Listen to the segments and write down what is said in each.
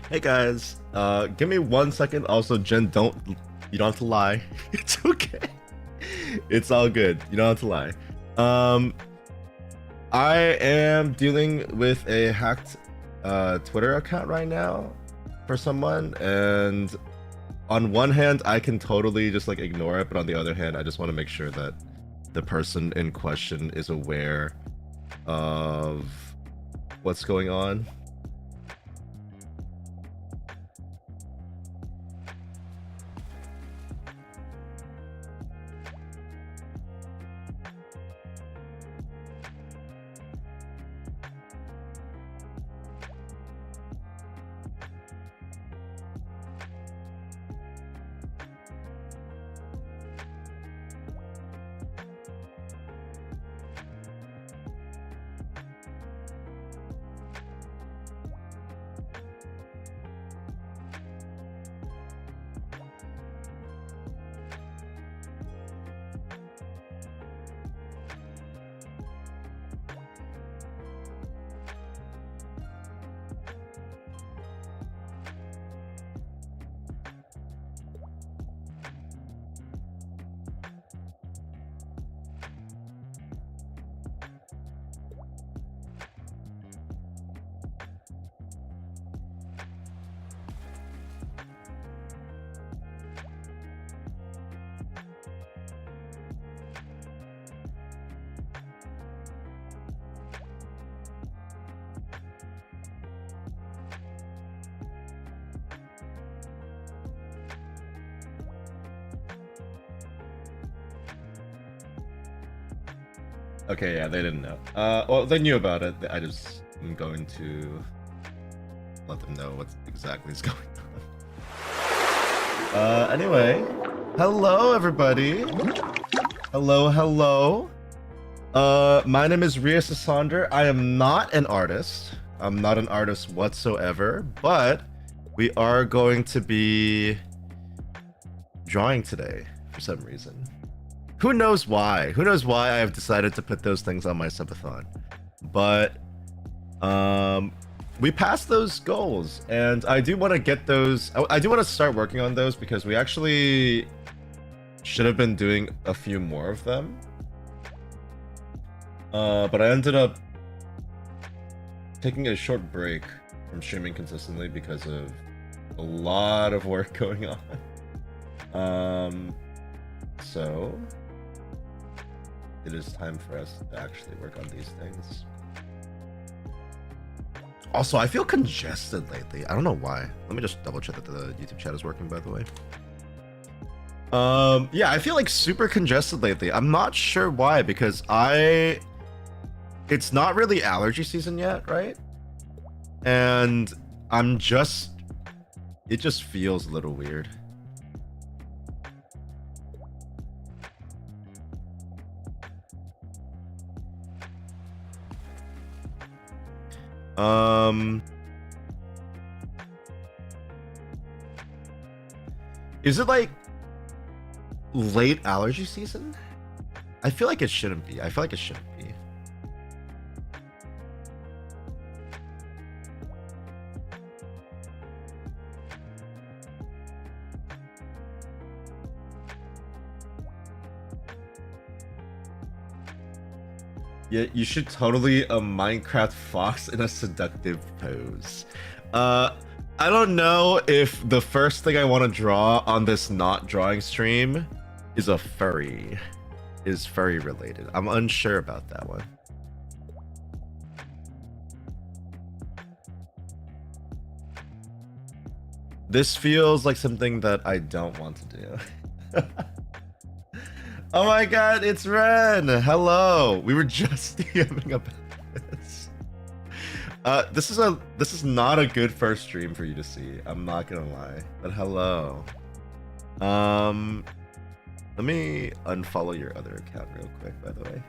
Hey guys, give me 1 second. Also, Jen, you don't have to lie. It's okay. It's all good. You don't have to lie. I am dealing with a hacked Twitter account right now for someone, and on one hand, I can totally just like ignore it, but on the other hand, I just want to make sure that the person in question is aware of what's going on. Okay, yeah, they didn't know. Well, they knew about it. I just am going to let them know what exactly is going on. Anyway, hello everybody. Hello. My name is Rius Isonder. I am not an artist. I'm not an artist whatsoever, but we are going to be drawing today for some reason. Who knows why? Who knows why I have decided to put those things on my subathon? But we passed those goals, and I do want to get those. I do want to start working on those because we actually should have been doing a few more of them. But I ended up taking a short break from streaming consistently because of a lot of work going on. So it is time for us to actually work on these things. Also, I feel congested lately. I don't know why. Let me just double check that the YouTube chat is working, by the way. Yeah, I feel like super congested lately. I'm not sure why, because it's not really allergy season yet, right? And it just feels a little weird. Is it like late allergy season? I feel like it shouldn't be. I feel like it shouldn't be. Yeah, you should totally a Minecraft fox in a seductive pose. I don't know if the first thing I want to draw on this not drawing stream is furry related. I'm unsure about that one. This feels like something that I don't want to do. Oh my god, it's Ren! Hello! We were just DMing about this. This is not a good first stream for you to see. I'm not gonna lie. But hello. Let me unfollow your other account real quick, by the way.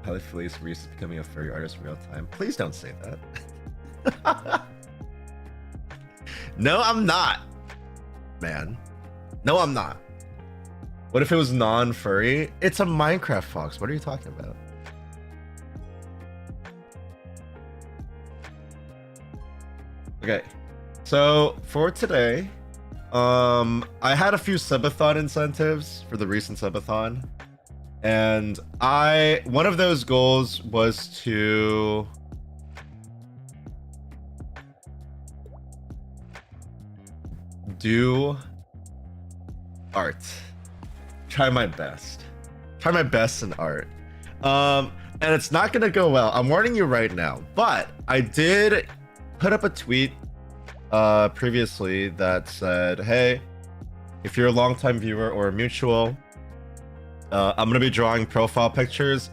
Highly Felice Reese is becoming a furry artist in real time. Please don't say that. No, I'm not. Man. No, I'm not. What if it was non-furry? It's a Minecraft fox. What are you talking about? Okay. So for today, I had a few subathon incentives for the recent subathon, and one of those goals was to do art. Try my best. Try my best in art. And it's not gonna go well. I'm warning you right now. But I did put up a tweet previously that said, hey, if you're a longtime viewer or a mutual, I'm gonna be drawing profile pictures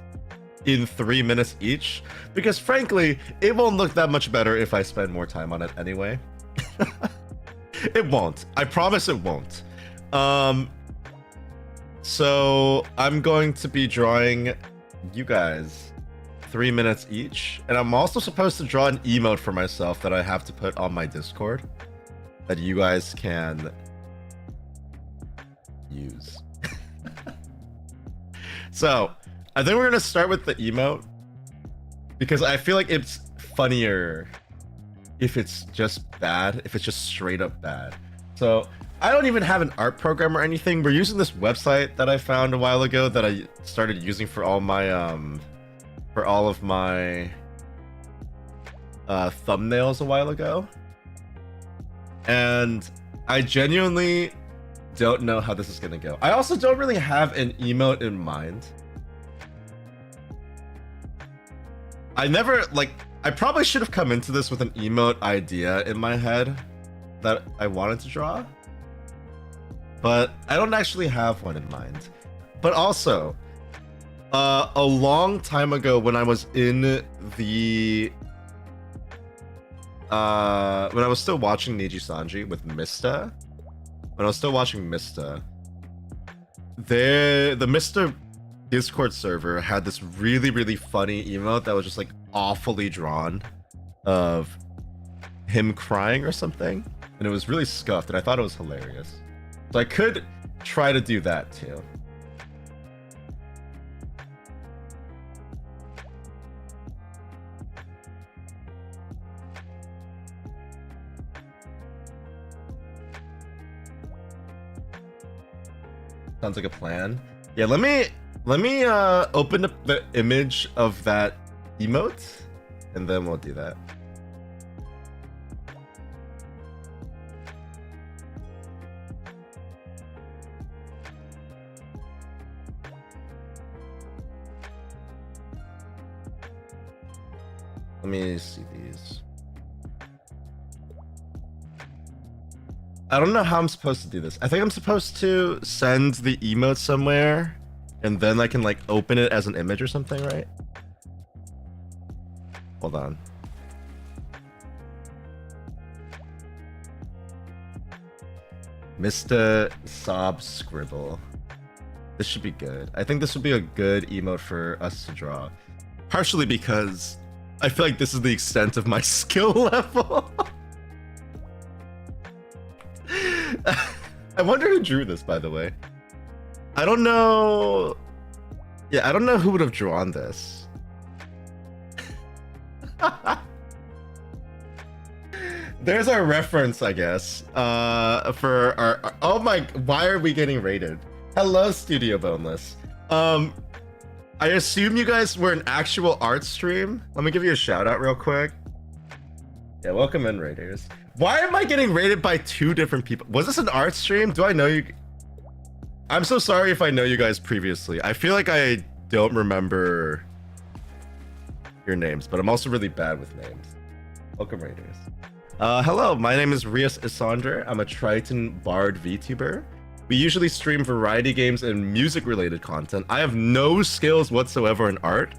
in 3 minutes each, because frankly, it won't look that much better if I spend more time on it anyway. It won't. I promise it won't. So I'm going to be drawing you guys 3 minutes each, and I'm also supposed to draw an emote for myself that I have to put on my Discord that you guys can use. So I think we're gonna start with the emote because I feel like it's funnier if it's just bad, if it's just straight up bad. So I don't even have an art program or anything. We're using this website that I found a while ago that I started using for all my thumbnails a while ago. And I genuinely don't know how this is gonna go. I also don't really have an emote in mind. I probably should have come into this with an emote idea in my head that I wanted to draw, but I don't actually have one in mind. But also, a long time ago when I was in the when I was still watching Niji Sanji with Mista, when I was still watching Mista, the Mista Discord server had this really funny emote that was just like awfully drawn of him crying or something, and it was really scuffed, and I thought it was hilarious. So I could try to do that too. Sounds like a plan. Yeah, let me open up the image of that emote, and then we'll do that. Let me see these. I don't know how I'm supposed to do this. I think I'm supposed to send the emote somewhere, and then I can like open it as an image or something, right? Hold on. Mr. Sob Scribble. This should be good. I think this would be a good emote for us to draw. Partially because I feel like this is the extent of my skill level. I wonder who drew this, by the way. I don't know. Yeah, I don't know who would have drawn this. There's our reference, I guess. For our oh my, why are we getting rated? Hello, Studio Boneless. I assume you guys were an actual art stream. Let me give you a shout out real quick. Yeah, welcome in, Raiders. Why am I getting rated by 2 different people? Was this an art stream? Do I know you? I'm so sorry if I know you guys previously. I feel like I don't remember your names, but I'm also really bad with names. Welcome, Raiders. Hello, my name is Rius Isonder. I'm a Triton Bard VTuber. We usually stream variety games and music-related content. I have no skills whatsoever in art,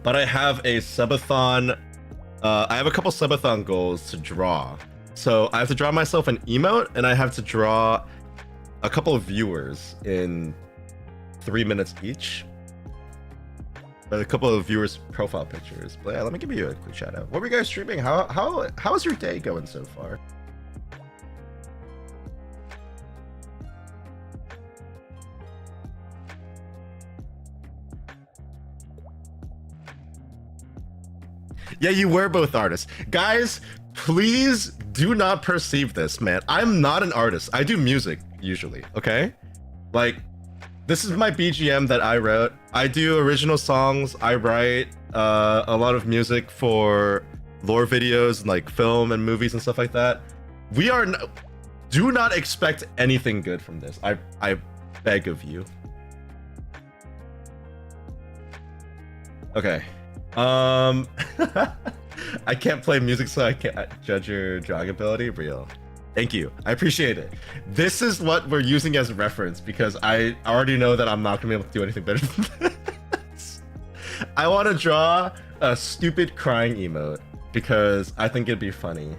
but I have a subathon. I have a couple subathon goals to draw. So I have to draw myself an emote, and I have to draw a couple of viewers in 3 minutes each. But a couple of viewers' profile pictures. But yeah, let me give you a quick shout out. What were you guys streaming? How's your day going so far? Yeah, you were both artists. Guys, please do not perceive this, man. I'm not an artist. I do music usually, okay? Like, this is my BGM that I wrote. I do original songs. I write a lot of music for lore videos and like film and movies and stuff like that. We are do not expect anything good from this. I beg of you. Okay. I can't play music, so I can't judge your drawing ability. Real. Thank you. I appreciate it. This is what we're using as a reference because I already know that I'm not gonna be able to do anything better than this. I want to draw a stupid crying emote because I think it'd be funny.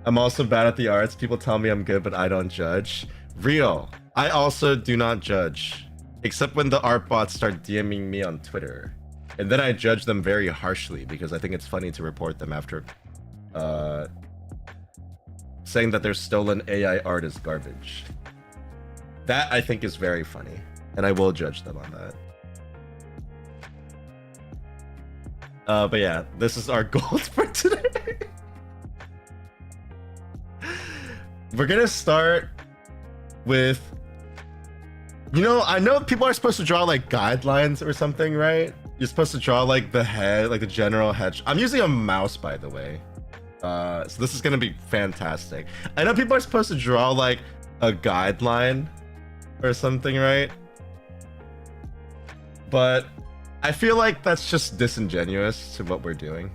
I'm also bad at the arts. People tell me I'm good, but I don't judge. Real. I also do not judge. Except when the art bots start DMing me on Twitter. And then I judge them very harshly because I think it's funny to report them after saying that their stolen AI art is garbage. That I think is very funny. And I will judge them on that. But yeah, this is our goals for today. We're gonna start with, you know, I know people are supposed to draw like guidelines or something, right? You're supposed to draw like the head, like the general head. I'm using a mouse, by the way. So this is gonna be fantastic. I know people are supposed to draw like a guideline or something, right? But I feel like that's just disingenuous to what we're doing.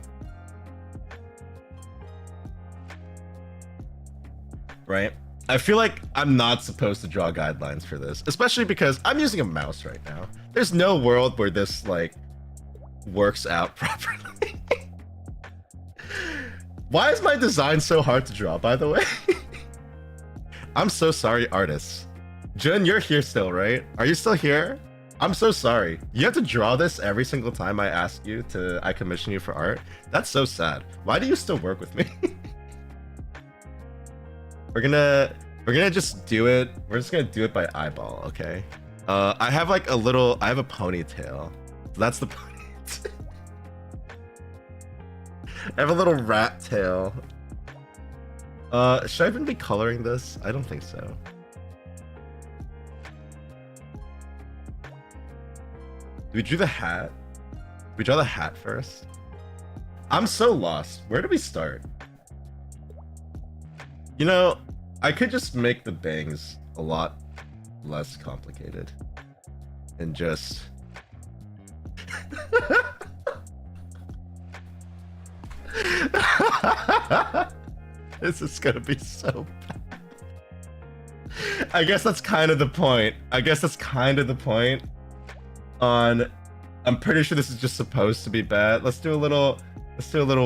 Right? I feel like I'm not supposed to draw guidelines for this, especially because I'm using a mouse right now. There's no world where this like works out properly. Why is my design so hard to draw, by the way? I'm so sorry, artists. Jun, you're here still, right? Are you still here? I'm so sorry. You have to draw this every single time I ask you to, I commission you for art. That's so sad. Why do you still work with me? We're gonna just do it. We're just gonna do it by eyeball, okay? I have like a little, I have a ponytail. That's the ponytail. I have a little rat tail. Should I even be coloring this? I don't think so. Do we do the hat? We draw the hat first? I'm so lost. Where do we start? You know, I could just make the bangs a lot less complicated. And just... This is gonna be so bad. I guess that's kind of the point. I'm pretty sure this is just supposed to be bad. Let's do a little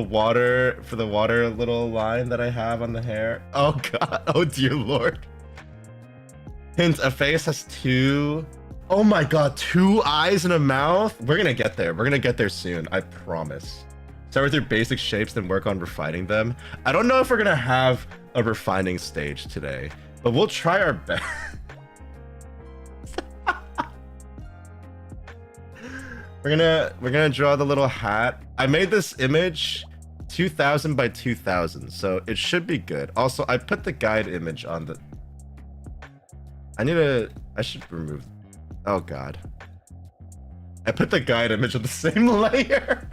water for the water little line that I have on the hair. Oh god. Oh dear lord. Hint, a face has two... Oh my god, 2 eyes and a mouth? We're gonna get there. We're gonna get there soon. I promise. Start with your basic shapes, then work on refining them. I don't know if we're gonna have a refining stage today, but we'll try our best. We're gonna draw the little hat. I made this image 2000 by 2000, so it should be good. Also, I put the guide image on the... I should remove... Oh god. I put the guide image on the same layer.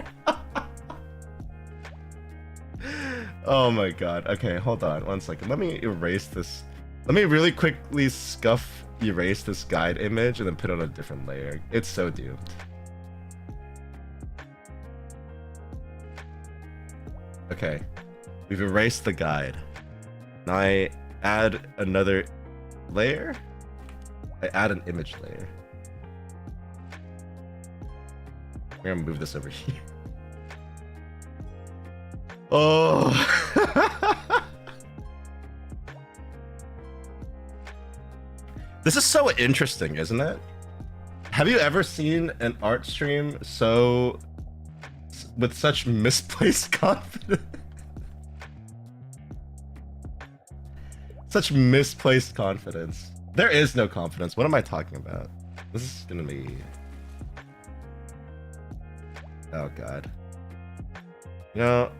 Oh my god. Okay, hold on 1 second. Let me erase this. Let me really quickly erase this guide image and then put it on a different layer. It's so doomed. Okay, we've erased the guide. Now I add another layer. I add an image layer. We're gonna move this over here. Oh. This is so interesting, isn't it? Have you ever seen an art stream with such misplaced confidence? Such misplaced confidence. There is no confidence. What am I talking about? This is gonna be... Oh god. You know,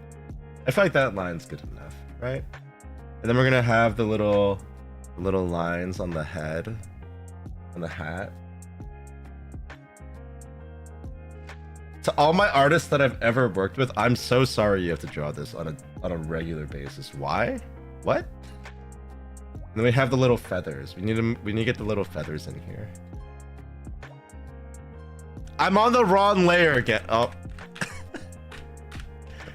I feel like that line's good enough, right? And then we're gonna have the little lines on the head, on the hat. To all my artists that I've ever worked with, I'm so sorry you have to draw this on a regular basis. Why? What? And then we have the little feathers. We need to get the little feathers in here. I'm on the wrong layer again. Oh.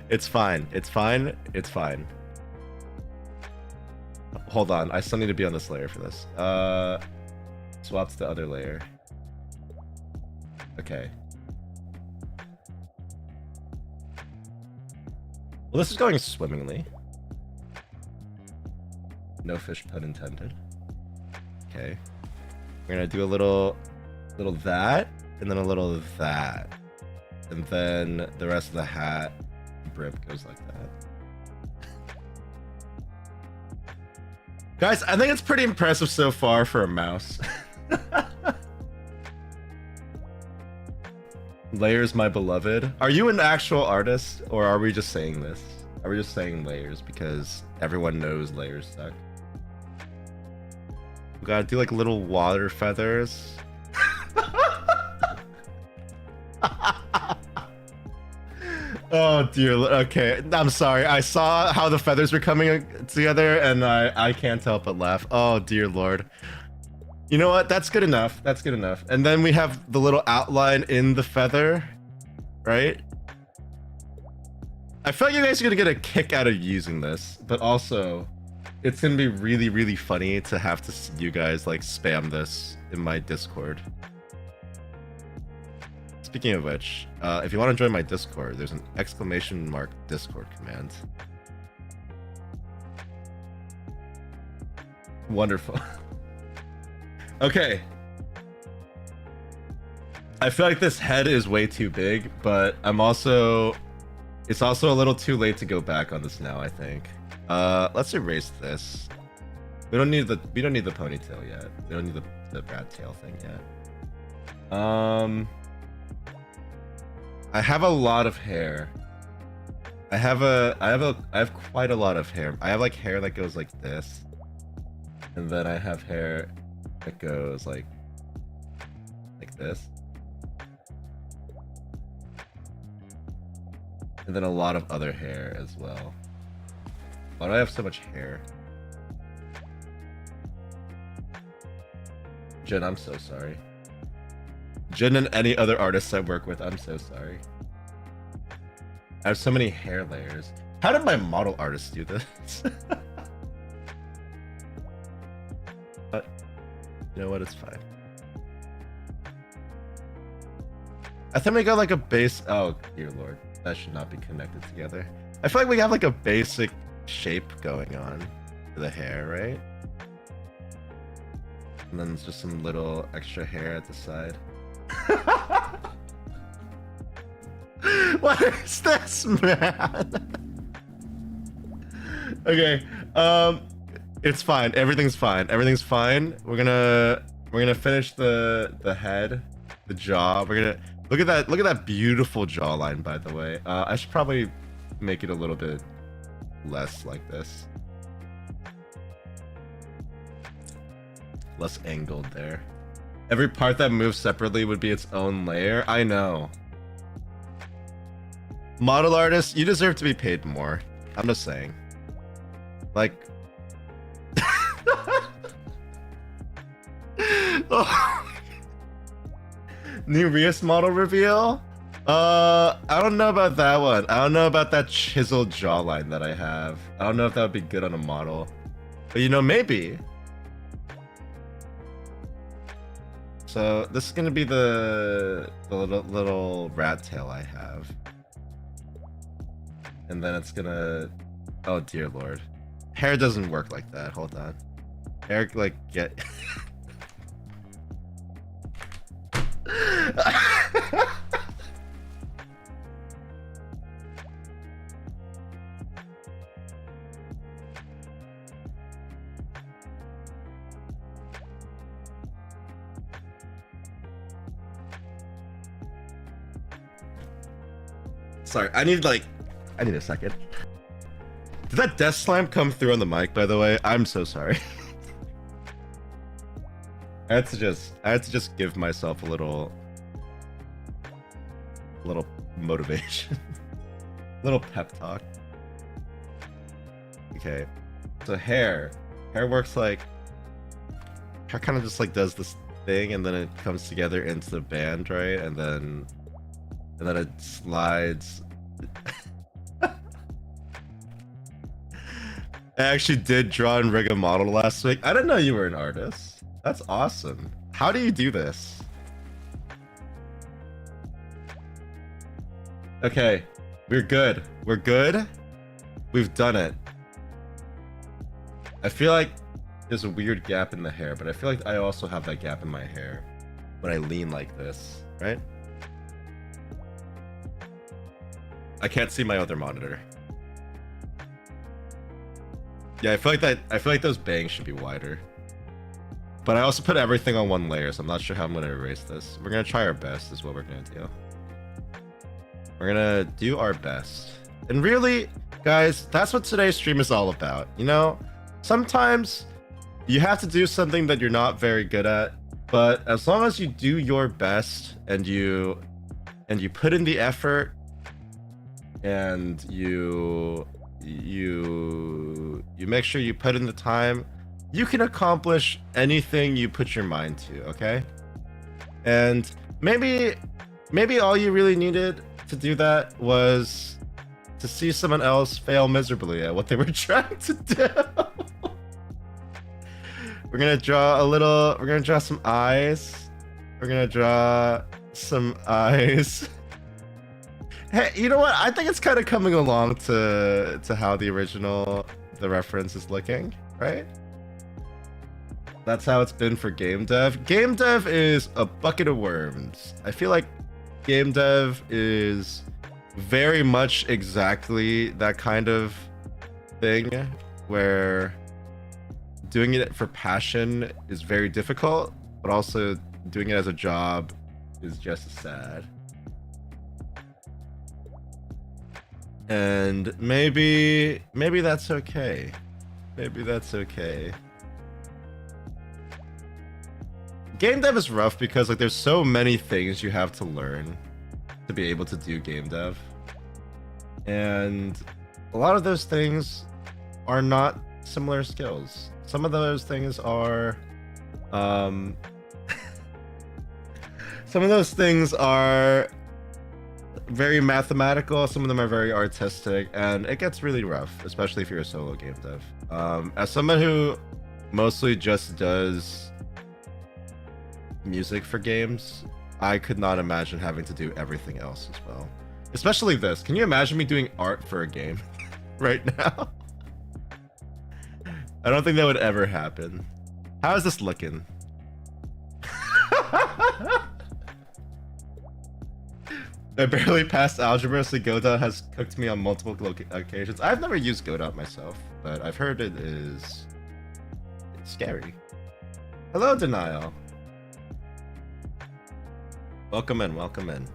It's fine. It's fine. It's fine. Hold on. I still need to be on this layer for this. Swap to the other layer. Okay. Well, this is going swimmingly. No fish pun intended. Okay. We're gonna do a little that, and then a little that. And then the rest of the hat brim goes like that. Guys, I think it's pretty impressive so far for a mouse. Layers, my beloved. Are you an actual artist, or are we just saying this? Are we just saying layers because everyone knows layers suck? We gotta do like little water feathers. Oh dear. Okay, I'm sorry. I saw how the feathers were coming together, and I can't help but laugh. Oh dear lord. You know what? That's good enough. That's good enough. And then we have the little outline in the feather, right? I feel like you guys are gonna get a kick out of using this, but also it's gonna be really, really funny to have to see you guys like spam this in my Discord. Speaking of which, if you want to join my Discord, there's an !! Discord command. Wonderful. Okay. I feel like this head is way too big, but it's also a little too late to go back on this now, I think. Let's erase this. We don't need the ponytail yet. We don't need the rat tail thing yet. I have a lot of hair. I have quite a lot of hair. I have like hair that goes like this. And then I have hair that goes like this. And then a lot of other hair as well. Why do I have so much hair? Jin, I'm so sorry. Jin and any other artists I work with, I'm so sorry. I have so many hair layers. How did my model artist do this? But you know what? It's fine. I think we got like a base. Oh dear lord, that should not be connected together. I feel like we have like a basic shape going on for the hair, right? And then there's just some little extra hair at the side. What is this, man? Okay, it's fine. Everything's fine. Everything's fine. We're gonna finish the head, the jaw. We're gonna look at that beautiful jawline. By the way, I should probably make it a little bit less like this, less angled there. Every part that moves separately would be its own layer. I know. Model artists, you deserve to be paid more. I'm just saying. Like... Oh. New Rius model reveal? I don't know about that one. I don't know about that chiseled jawline that I have. I don't know if that would be good on a model. But you know, maybe. So this is gonna be the little rat tail I have. And then it's gonna... Oh dear lord. Hair doesn't work like that. Hold on. Hair, like, get... Sorry, I need a second. Did that death slam come through on the mic, by the way? I'm so sorry. I had to just give myself a little motivation. Little pep talk. Okay. So hair works like hair kind of just like does this thing and then it comes together into the band, right? And then it slides. I actually did draw and rig a model last week. I didn't know you were an artist. That's awesome. How do you do this? Okay, we're good. We're good. We've done it. I feel like there's a weird gap in the hair, but I feel like I also have that gap in my hair when I lean like this, right? I can't see my other monitor. Yeah, I feel like those bangs should be wider. But I also put everything on one layer, so I'm not sure how I'm gonna erase this. We're gonna try our best is what we're gonna do. We're gonna do our best. And really, guys, that's what today's stream is all about. You know, sometimes you have to do something that you're not very good at, but as long as you do your best and you put in the effort and you make sure you put in the time, you can accomplish anything you put your mind to, okay? And maybe all you really needed to do that was to see someone else fail miserably at what they were trying to do. We're gonna draw some eyes. We're gonna draw some eyes. Hey, you know what? I think it's kind of coming along to how the reference is looking, right? That's how it's been for game dev. Game dev is a bucket of worms. I feel like game dev is very much exactly that kind of thing where doing it for passion is very difficult, but also doing it as a job is just as sad. And maybe that's okay. Maybe that's okay. Game dev is rough because like there's so many things you have to learn to be able to do game dev. And a lot of those things are not similar skills. Some of those things are some of those things are very mathematical, some of them are very artistic, and it gets really rough, especially if you're a solo game dev. As someone who mostly just does music for games, I could not imagine having to do everything else as well. Especially this. Can you imagine me doing art for a game right now? I don't think that would ever happen. How is this looking? I barely passed algebra, so Godot has cooked me on multiple occasions. I've never used Godot myself, but I've heard it's scary. Hello, Denial. Welcome in, welcome in.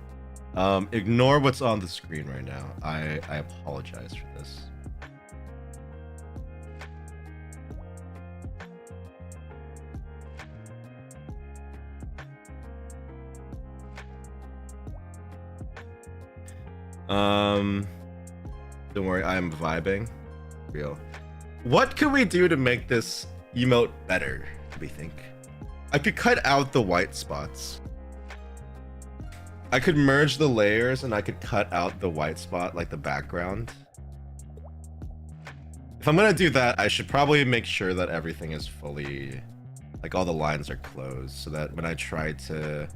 Ignore what's on the screen right now. I apologize for this. Don't worry, I am vibing. Real. What could we do to make this emote better, do we think? I could cut out the white spots. I could merge the layers and I could cut out the white spot, like the background. If I'm gonna do that, I should probably make sure that everything is fully, like all the lines are closed, so that when I try to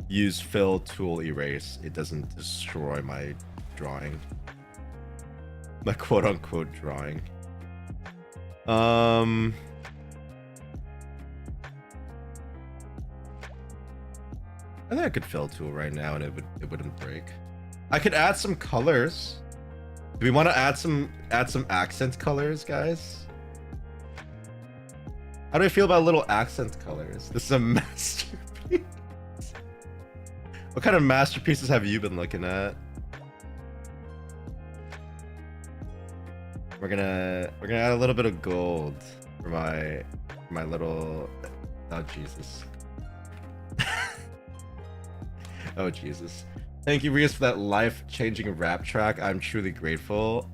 use fill tool erase, it doesn't destroy my drawing. My quote-unquote drawing. I think I could fill tool right now and it wouldn't break. I could add some colors. Do we want to add some accent colors, guys? How do I feel about little accent colors? This is a masterpiece. What kind of masterpieces have you been looking at? We're gonna add a little bit of gold for my little. Oh Jesus. Oh Jesus. Thank you, Rius, for that life-changing rap track. I'm truly grateful.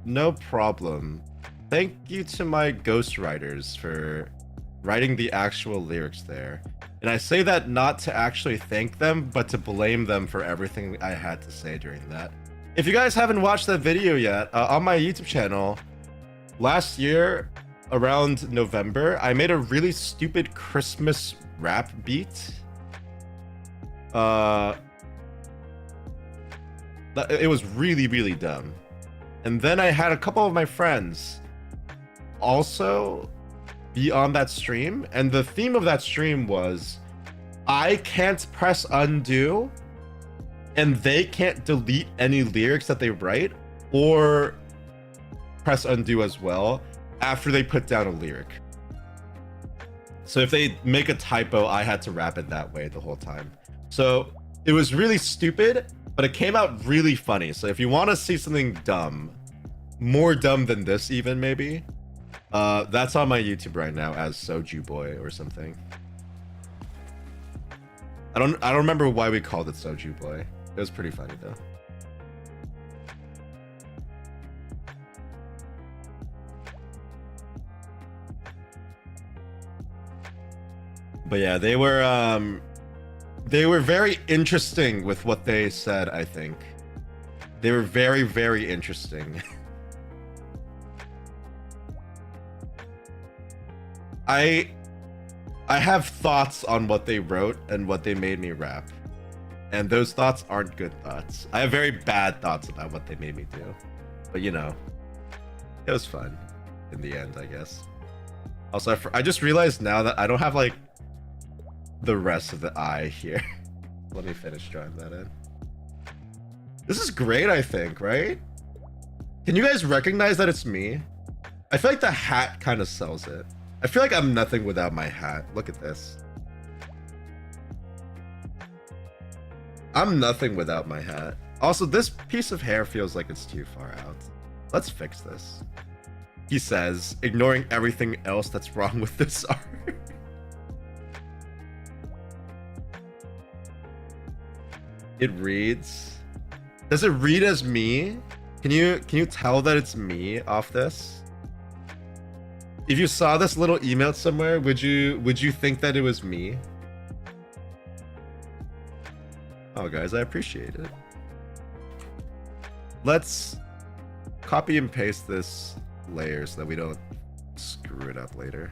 No problem. Thank you to my ghostwriters for writing the actual lyrics there. And I say that not to actually thank them, but to blame them for everything I had to say during that. If you guys haven't watched that video yet, on my YouTube channel, last year, around November, I made a really stupid Christmas rap beat. It was really, really dumb. And then I had a couple of my friends also be on that stream, and the theme of that stream was I can't press undo and they can't delete any lyrics that they write or press undo as well after they put down a lyric. So if they make a typo, I had to rap it that way the whole time. So it was really stupid, but it came out really funny. So if you want to see something dumb, more dumb than this even maybe, that's on my YouTube right now as Soju Boy or something. I don't remember why we called it Soju Boy. It was pretty funny though. But yeah, they were very interesting with what they said, I think. They were very, very interesting. I have thoughts on what they wrote and what they made me rap. And those thoughts aren't good thoughts. I have very bad thoughts about what they made me do. But you know, it was fun in the end, I guess. Also, I just realized now that I don't have like the rest of the eye here. Let me finish drawing that in. This is great, I think, right? Can you guys recognize that it's me? I feel like the hat kind of sells it. I feel like I'm nothing without my hat. Look at this. I'm nothing without my hat. Also, this piece of hair feels like it's too far out. Let's fix this. He says, ignoring everything else that's wrong with this art. It reads. Does it read as me? Can you tell that it's me off this? If you saw this little emote somewhere, would you think that it was me? Oh guys, I appreciate it. Let's copy and paste this layer so that we don't screw it up later.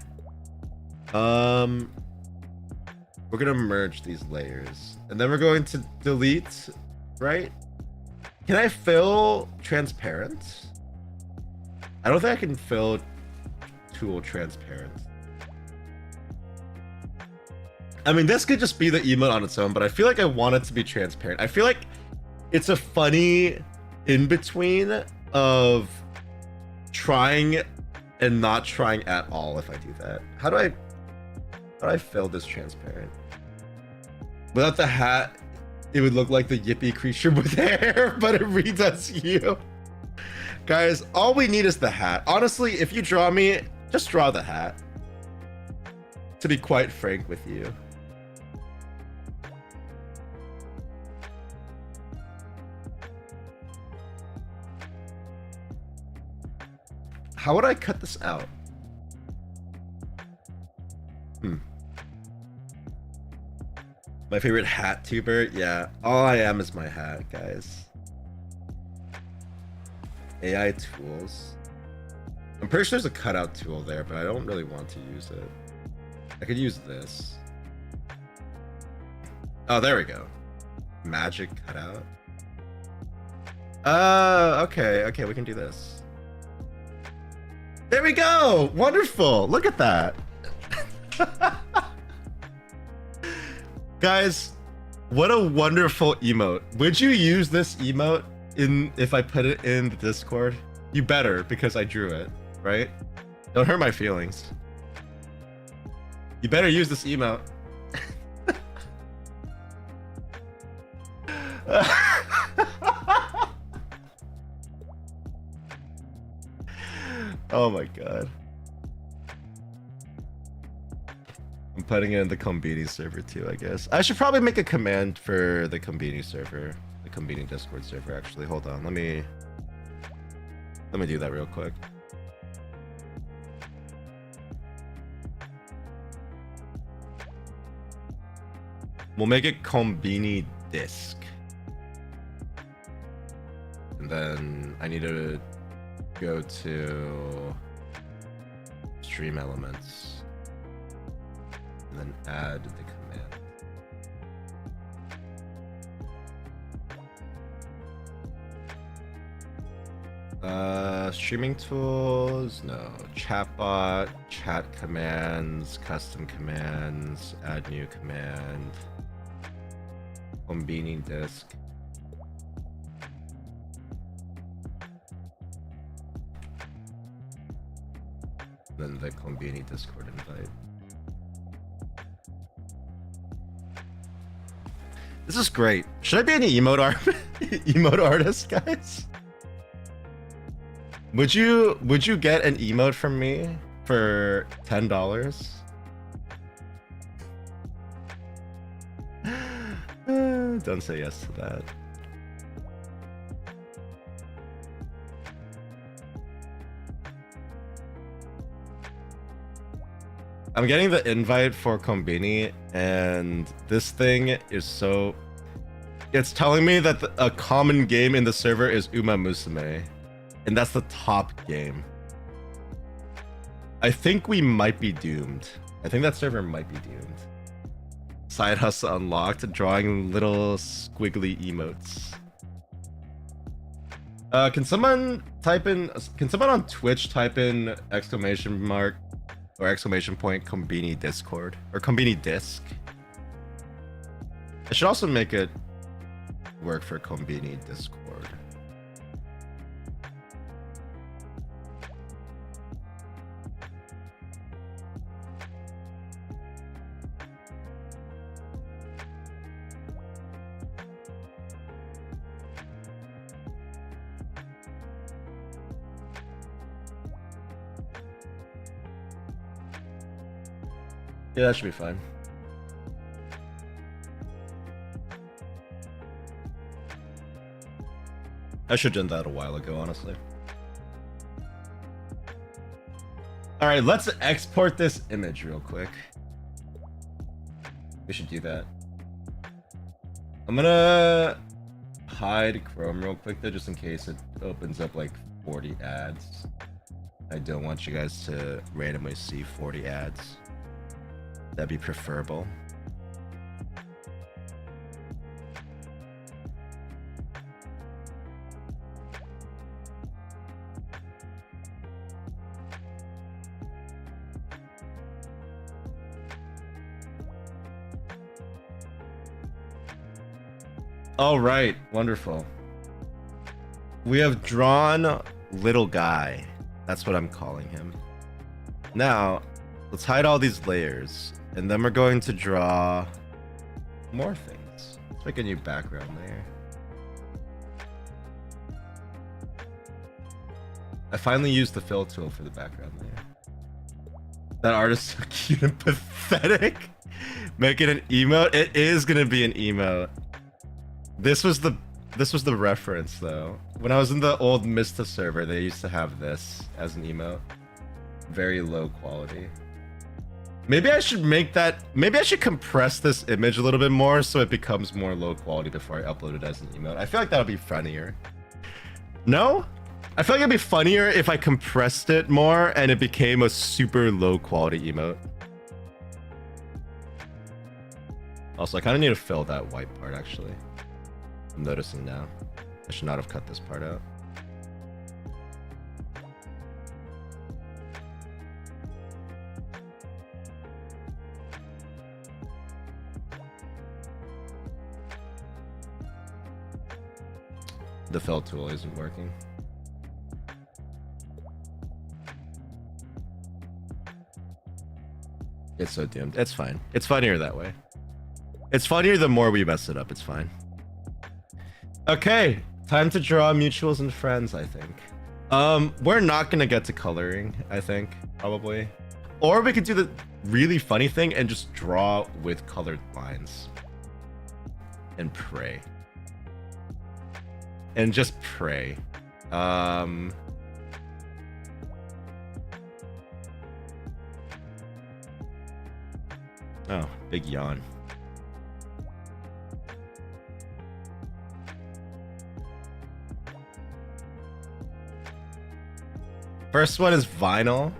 We're gonna merge these layers and then we're going to delete, right? Can I fill transparent? I don't think I can fill tool transparent. I mean, this could just be the emote on its own, but I feel like I want it to be transparent. I feel like it's a funny in-between of trying and not trying at all if I do that. How do I fill this transparent? Without the hat, it would look like the yippee creature with hair, but it reads as you. Guys, all we need is the hat. Honestly, if you draw me, just draw the hat. To be quite frank with you. How would I cut this out? My favorite hat tuber? Yeah, all I am is my hat, guys. AI tools. I'm pretty sure there's a cutout tool there, but I don't really want to use it. I could use this. Oh, there we go. Magic cutout. Okay, we can do this. There we go! Wonderful! Look at that! Guys, what a wonderful emote. Would you use this emote if I put it in the Discord? You better, because I drew it, right? Don't hurt my feelings. You better use this emote. Oh my god. I'm putting it in the Konbini server too, I guess. I should probably make a command for the Konbini server. The Konbini Discord server, actually. Hold on, let me do that real quick. We'll make it Konbini disk. And then I need to go to stream elements and then add the command. Streaming tools, no. Chatbot, chat commands, custom commands, add new command. Konbini disk. Then the Konbini Discord invite. This is great. Should I be an emote artist, guys? Would you get an emote from me for $10? Don't say yes to that. I'm getting the invite for Konbini, and this thing is so... It's telling me that a common game in the server is Uma Musume, and that's the top game. I think we might be doomed. I think that server might be doomed. Side hustle unlocked, drawing little squiggly emotes. Can someone on Twitch type in exclamation mark or exclamation point Konbini Discord or Konbini Disc? I should also make it work for Konbini Discord. Yeah, that should be fine. I should have done that a while ago, honestly. Alright, let's export this image real quick. We should do that. I'm gonna hide Chrome real quick though, just in case it opens up like 40 ads. I don't want you guys to randomly see 40 ads. That'd be preferable. All right, wonderful. We have drawn little guy. That's what I'm calling him. Now, let's hide all these layers. And then we're going to draw more things. Let's make a new background layer. I finally used the fill tool for the background layer. That art is so cute and pathetic. Make it an emote. It is gonna be an emote. This was the reference though. When I was in the old Mista server, they used to have this as an emote. Very low quality. Maybe I should make that... Maybe I should compress this image a little bit more so it becomes more low quality before I upload it as an emote. I feel like that would be funnier. No? I feel like it'd be funnier if I compressed it more and it became a super low quality emote. Also, I kind of need to fill that white part actually. I'm noticing now. I should not have cut this part out. The fill tool isn't working. It's so doomed. It's fine. It's funnier that way. It's funnier the more we mess it up. It's fine. Okay, time to draw mutuals and friends, I think. We're not gonna get to coloring, I think, probably. Or we could do the really funny thing and just draw with colored lines. And pray. And just pray. Oh, big yawn. First one is vinyl.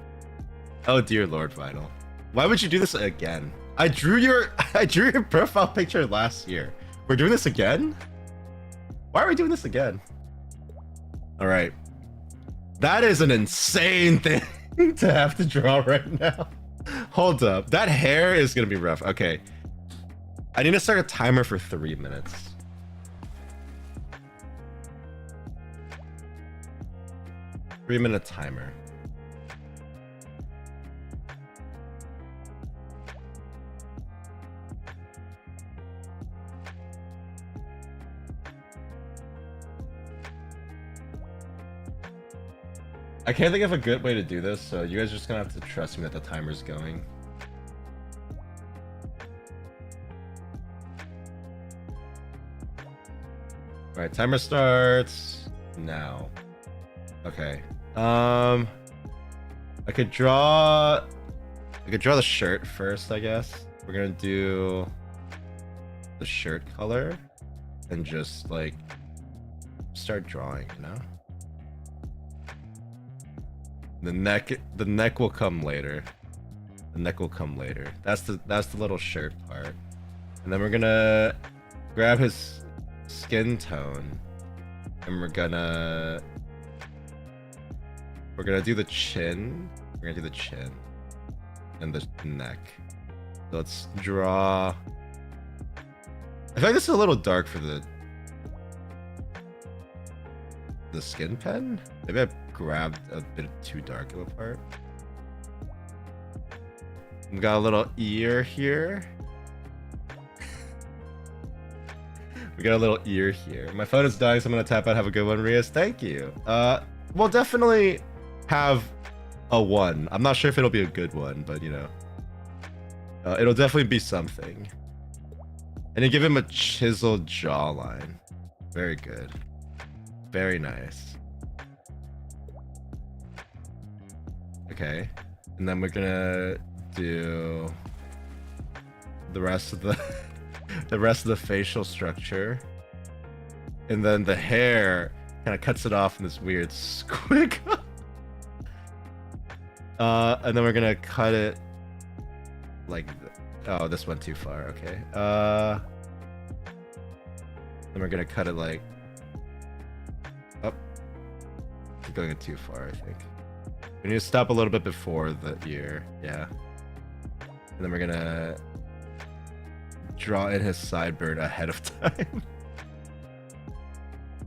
Oh dear Lord, vinyl. Why would you do this again? I drew your profile picture last year. We're doing this again? Why are we doing this again? All right. That is an insane thing to have to draw right now. Hold up. That hair is gonna be rough. Okay. I need to start a timer for 3 minutes. 3-minute timer. I can't think of a good way to do this, so you guys are just gonna have to trust me that the timer's going. Alright, timer starts now. Okay. I could draw the shirt first, I guess. We're gonna do the shirt color and just like start drawing, you know? The neck will come later. The neck will come later. That's the little shirt part. And then we're gonna grab his skin tone and we're gonna do the chin. We're gonna do the chin and the neck. So let's draw. I feel like this is a little dark for the skin pen. Maybe I grabbed a bit too dark of a part. We got a little ear here. We got a little ear here. My phone is dying, so I'm gonna tap out. Have a good one, Rius. Thank you. We'll definitely have a 1. I'm not sure if it'll be a good one, but you know, it'll definitely be something. And you give him a chiseled jawline. Very good. Very nice. Okay, and then we're gonna do the rest of the the facial structure, and then the hair kind of cuts it off in this weird squig. And then we're gonna cut it like oh, this went too far. Okay. Then we're gonna cut it like up. Oh, going too far, I think. We need to stop a little bit before the ear. Yeah. And then we're gonna draw in his sideburn ahead of time.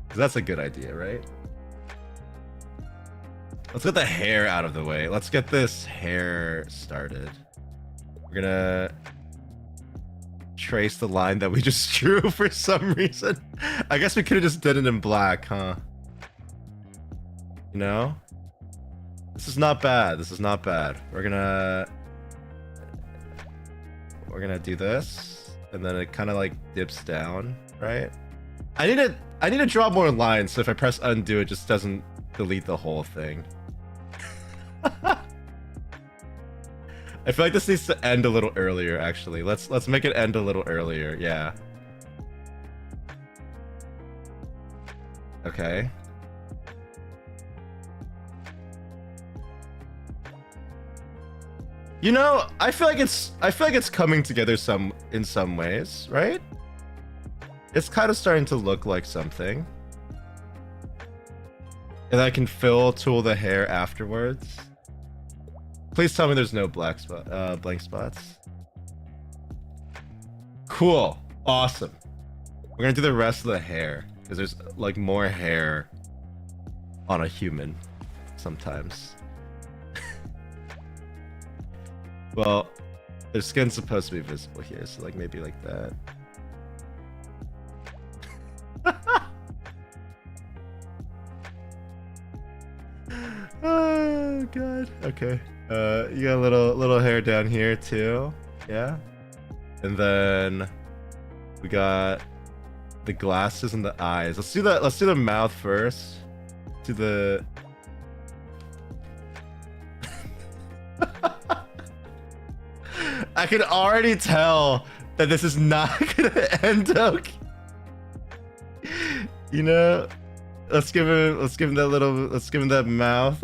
Because that's a good idea, right? Let's get the hair out of the way. Let's get this hair started. We're gonna trace the line that we just drew for some reason. I guess we could have just did it in black, huh? You know? This is not bad. This is not bad. We're gonna do this, and then it kind of like dips down, right? I need to draw more lines, so if I press undo, it just doesn't delete the whole thing. I feel like this needs to end a little earlier, actually. Let's make it end a little earlier. Yeah. Okay. You know, I feel like it's coming together in some ways, right? It's kind of starting to look like something. And I can tool the hair afterwards. Please tell me there's no blank spots. Cool. Awesome. We're gonna do the rest of the hair, because there's like more hair on a human sometimes. Well, their skin's supposed to be visible here, so like maybe like that. Okay. You got a little hair down here too. Yeah. And then we got the glasses and the eyes. Let's do that. Let's do the mouth first. Do the. I can already tell that this is not gonna end okay. You know, let's give him that mouth.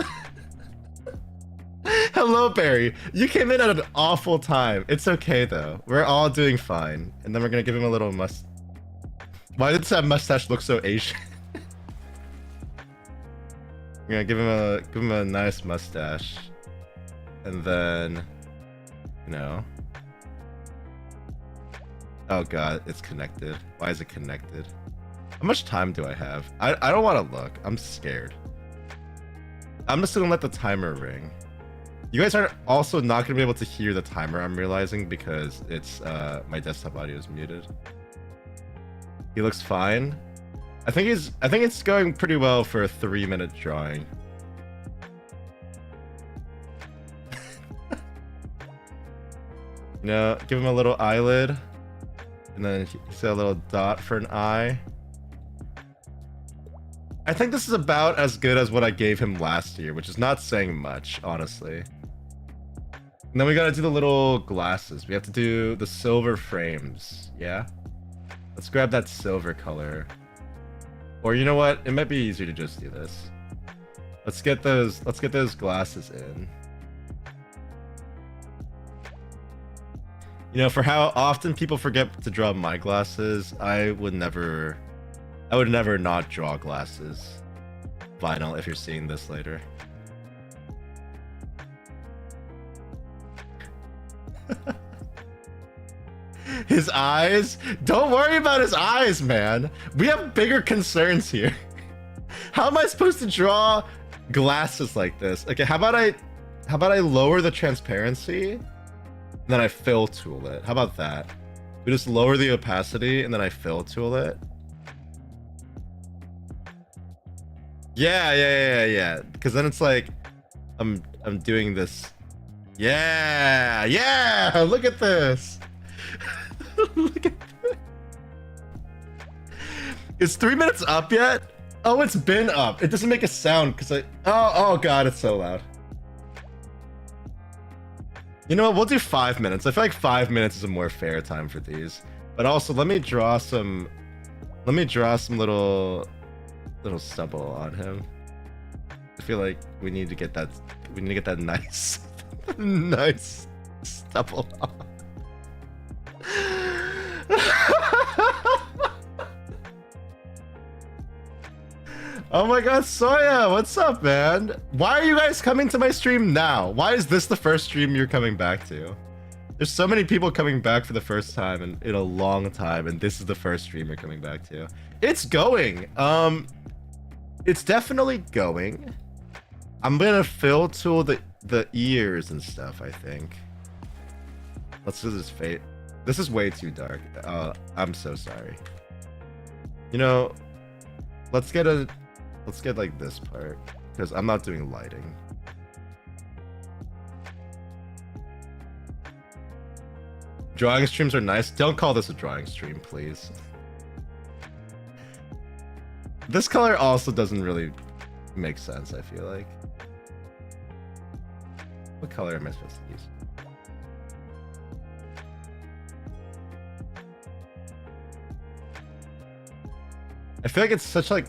Hello, Barry. You came in at an awful time. It's okay though. We're all doing fine. And then we're gonna give him a little Why did that mustache look so Asian? We're gonna give him a nice mustache, and then, you know. Oh god, it's connected. Why is it connected? How much time do I have? I don't want to look. I'm scared. I'm just gonna let the timer ring. You guys are also not gonna be able to hear the timer, I'm realizing, because it's my desktop audio is muted. He looks fine. I think it's going pretty well for a 3-minute drawing. You know, give him a little eyelid, and then he's got a little dot for an eye. I think this is about as good as what I gave him last year, which is not saying much, honestly. And then we gotta do the little glasses. We have to do the silver frames, yeah? Let's grab that silver color. Or you know what? It might be easier to just do this. Let's get those glasses in. You know, for how often people forget to draw my glasses, I would never not draw glasses. Vinyl, if you're seeing this later. His eyes? Don't worry about his eyes, man. We have bigger concerns here. How am I supposed to draw glasses like this? Okay, how about I lower the transparency and then I fill tool it? How about that? We just lower the opacity and then I fill tool it. Yeah. Because then it's like I'm doing this. Yeah. Look at this. Look at this. Is 3 minutes up yet? Oh, it's been up. It doesn't make a sound because oh god, it's so loud. You know what? We'll do 5 minutes. I feel like 5 minutes is a more fair time for these. But also, let me draw some little stubble on him. I feel like we need to get that nice nice stubble on. Oh my god, Soya, what's up, man? Why are you guys coming to my stream now? Why is this the first stream you're coming back to? There's so many people coming back for the first time in a long time, and this is the first stream you're coming back to. It's going. It's definitely going. I'm gonna fill tool the ears and stuff, I think. Let's do this fate. This is way too dark. I'm so sorry. You know, let's get like this part, because I'm not doing lighting. Drawing streams are nice. Don't call this a drawing stream, please. This color also doesn't really make sense, I feel like. What color am I supposed to use? I feel like it's such like...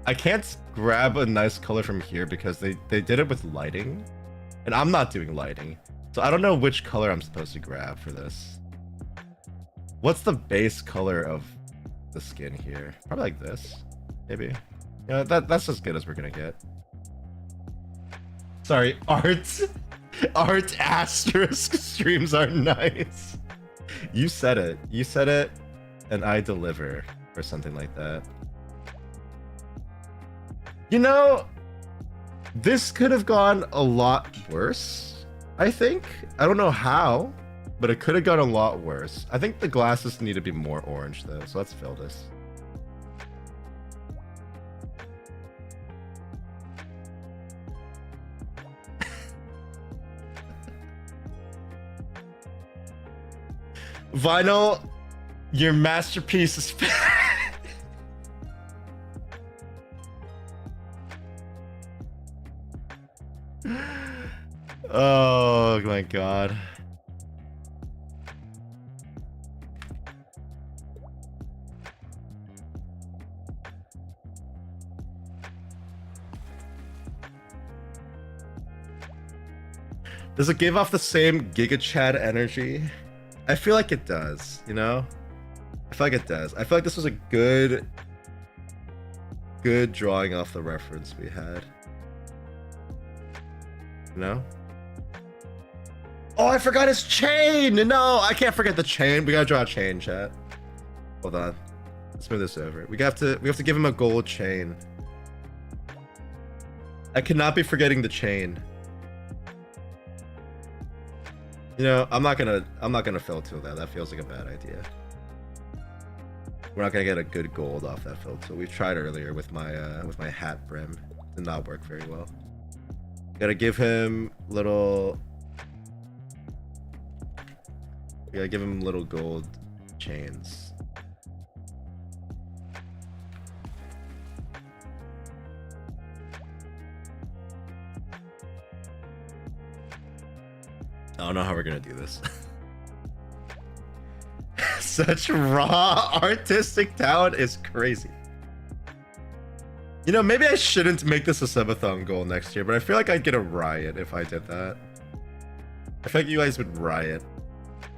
I can't grab a nice color from here because they did it with lighting. And I'm not doing lighting. So I don't know which color I'm supposed to grab for this. What's the base color of the skin here? Probably like this, maybe. Yeah, that's as good as we're gonna get. Sorry, art asterisk streams are nice. You said it, and I deliver, or something like that. You know, this could have gone a lot worse, I think. I don't know how, but it could have gone a lot worse. I think the glasses need to be more orange though, so let's fill this. Vinyl, your masterpiece is. Oh my god. Does it give off the same Giga Chad energy? I feel like it does, you know? I feel like it does. I feel like this was a good drawing off the reference we had. You know? Oh, I forgot his chain! No, I can't forget the chain. We gotta draw a chain, chat. Hold on. Let's move this over. We have to give him a gold chain. I cannot be forgetting the chain. You know, I'm not gonna fill tool that. That feels like a bad idea. We're not gonna get a good gold off that fill tool. We've tried earlier with my hat brim. Did not work very well. Gotta give him little. We gotta give him little gold chains. I don't know how we're gonna do this. Such raw artistic talent is crazy. You know, maybe I shouldn't make this a subathon goal next year, but I feel like I'd get a riot if I did that. I feel like you guys would riot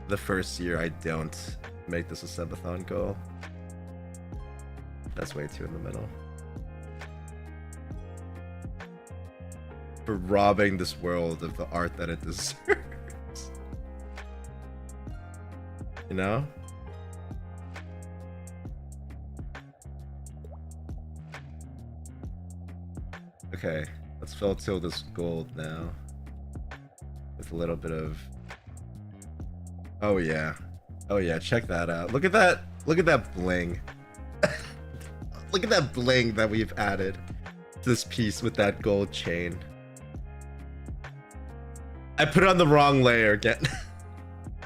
the first year I don't make this a subathon goal. That's way too in the middle. For robbing this world of the art that it deserves. You know? Okay, let's fill till this gold now. With a little bit of... Oh yeah. Oh yeah, check that out. Look at that bling. Look at that bling that we've added to this piece with that gold chain. I put it on the wrong layer again.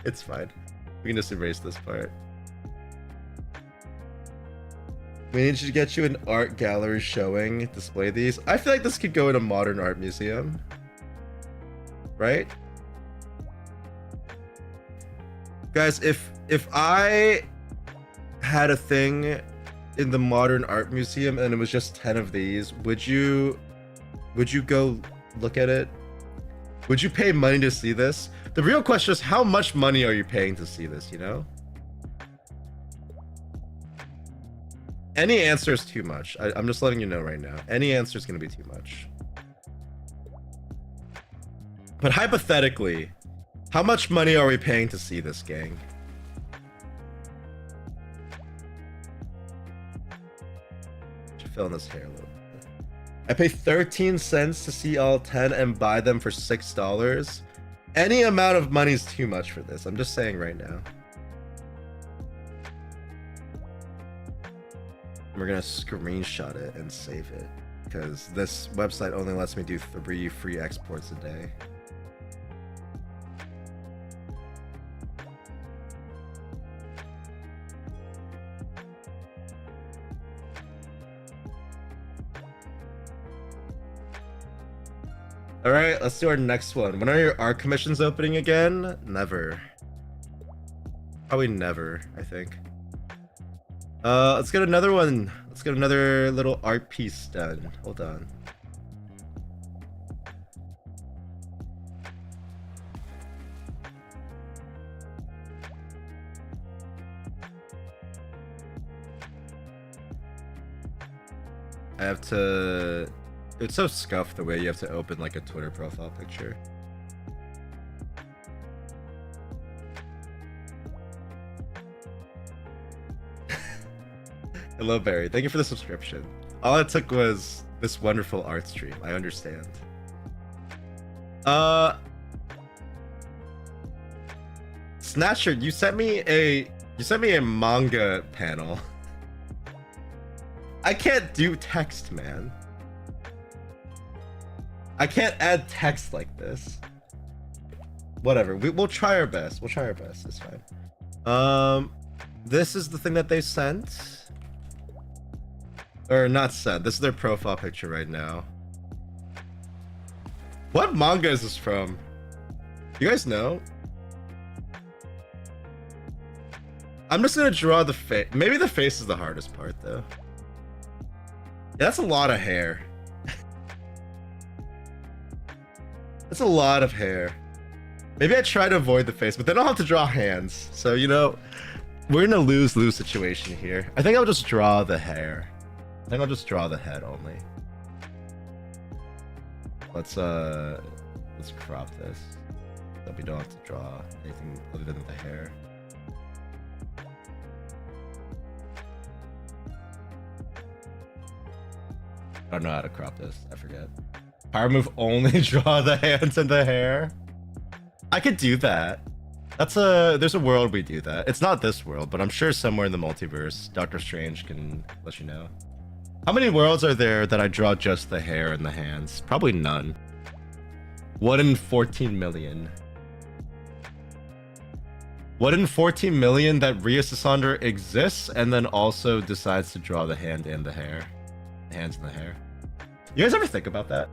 It's fine. We can just erase this part. We need to get you an art gallery showing, display these. I feel like this could go in a modern art museum. Right? Guys, if I had a thing in the modern art museum and it was just 10 of these, would you go look at it? Would you pay money to see this? The real question is, how much money are you paying to see this, you know? Any answer is too much. I'm just letting you know right now. Any answer is going to be too much. But hypothetically, how much money are we paying to see this, gang? Should fill in this hair a little bit. I pay 13 cents to see all 10 and buy them for $6. Any amount of money is too much for this. I'm just saying right now. We're gonna screenshot it and save it because this website only lets me do 3 free exports a day. All right, let's do our next one. When are your art commissions opening again? Never. Probably never, I think. Let's get another one. Let's get another little art piece done. Hold on. I have to... It's so scuffed the way you have to open like a Twitter profile picture. Hello, Barry. Thank you for the subscription. All it took was this wonderful art stream. I understand. Snatcher, you sent me a manga panel. I can't do text, man. I can't add text like this. Whatever. We'll try our best. We'll try our best. It's fine. This is the thing that they sent. Or not sent. This is their profile picture right now. What manga is this from? You guys know? I'm just gonna draw the face. Maybe the face is the hardest part, though. Yeah, that's a lot of hair. That's a lot of hair. Maybe I try to avoid the face, but then I'll have to draw hands. So, you know, we're in a lose-lose situation here. I think I'll just draw the hair. I think I'll just draw the head only. Let's crop this. So we don't have to draw anything other than the hair. I don't know how to crop this. I forget. Power move only draw the hands and the hair. I could do that. There's a world we do that. It's not this world, but I'm sure somewhere in the multiverse, Doctor Strange can let you know. How many worlds are there that I draw just the hair and the hands? Probably none. 1 in 14 million. 1 in 14 million that Rius Isonder exists and then also decides to draw the hand and the hair. The hands and the hair. You guys ever think about that?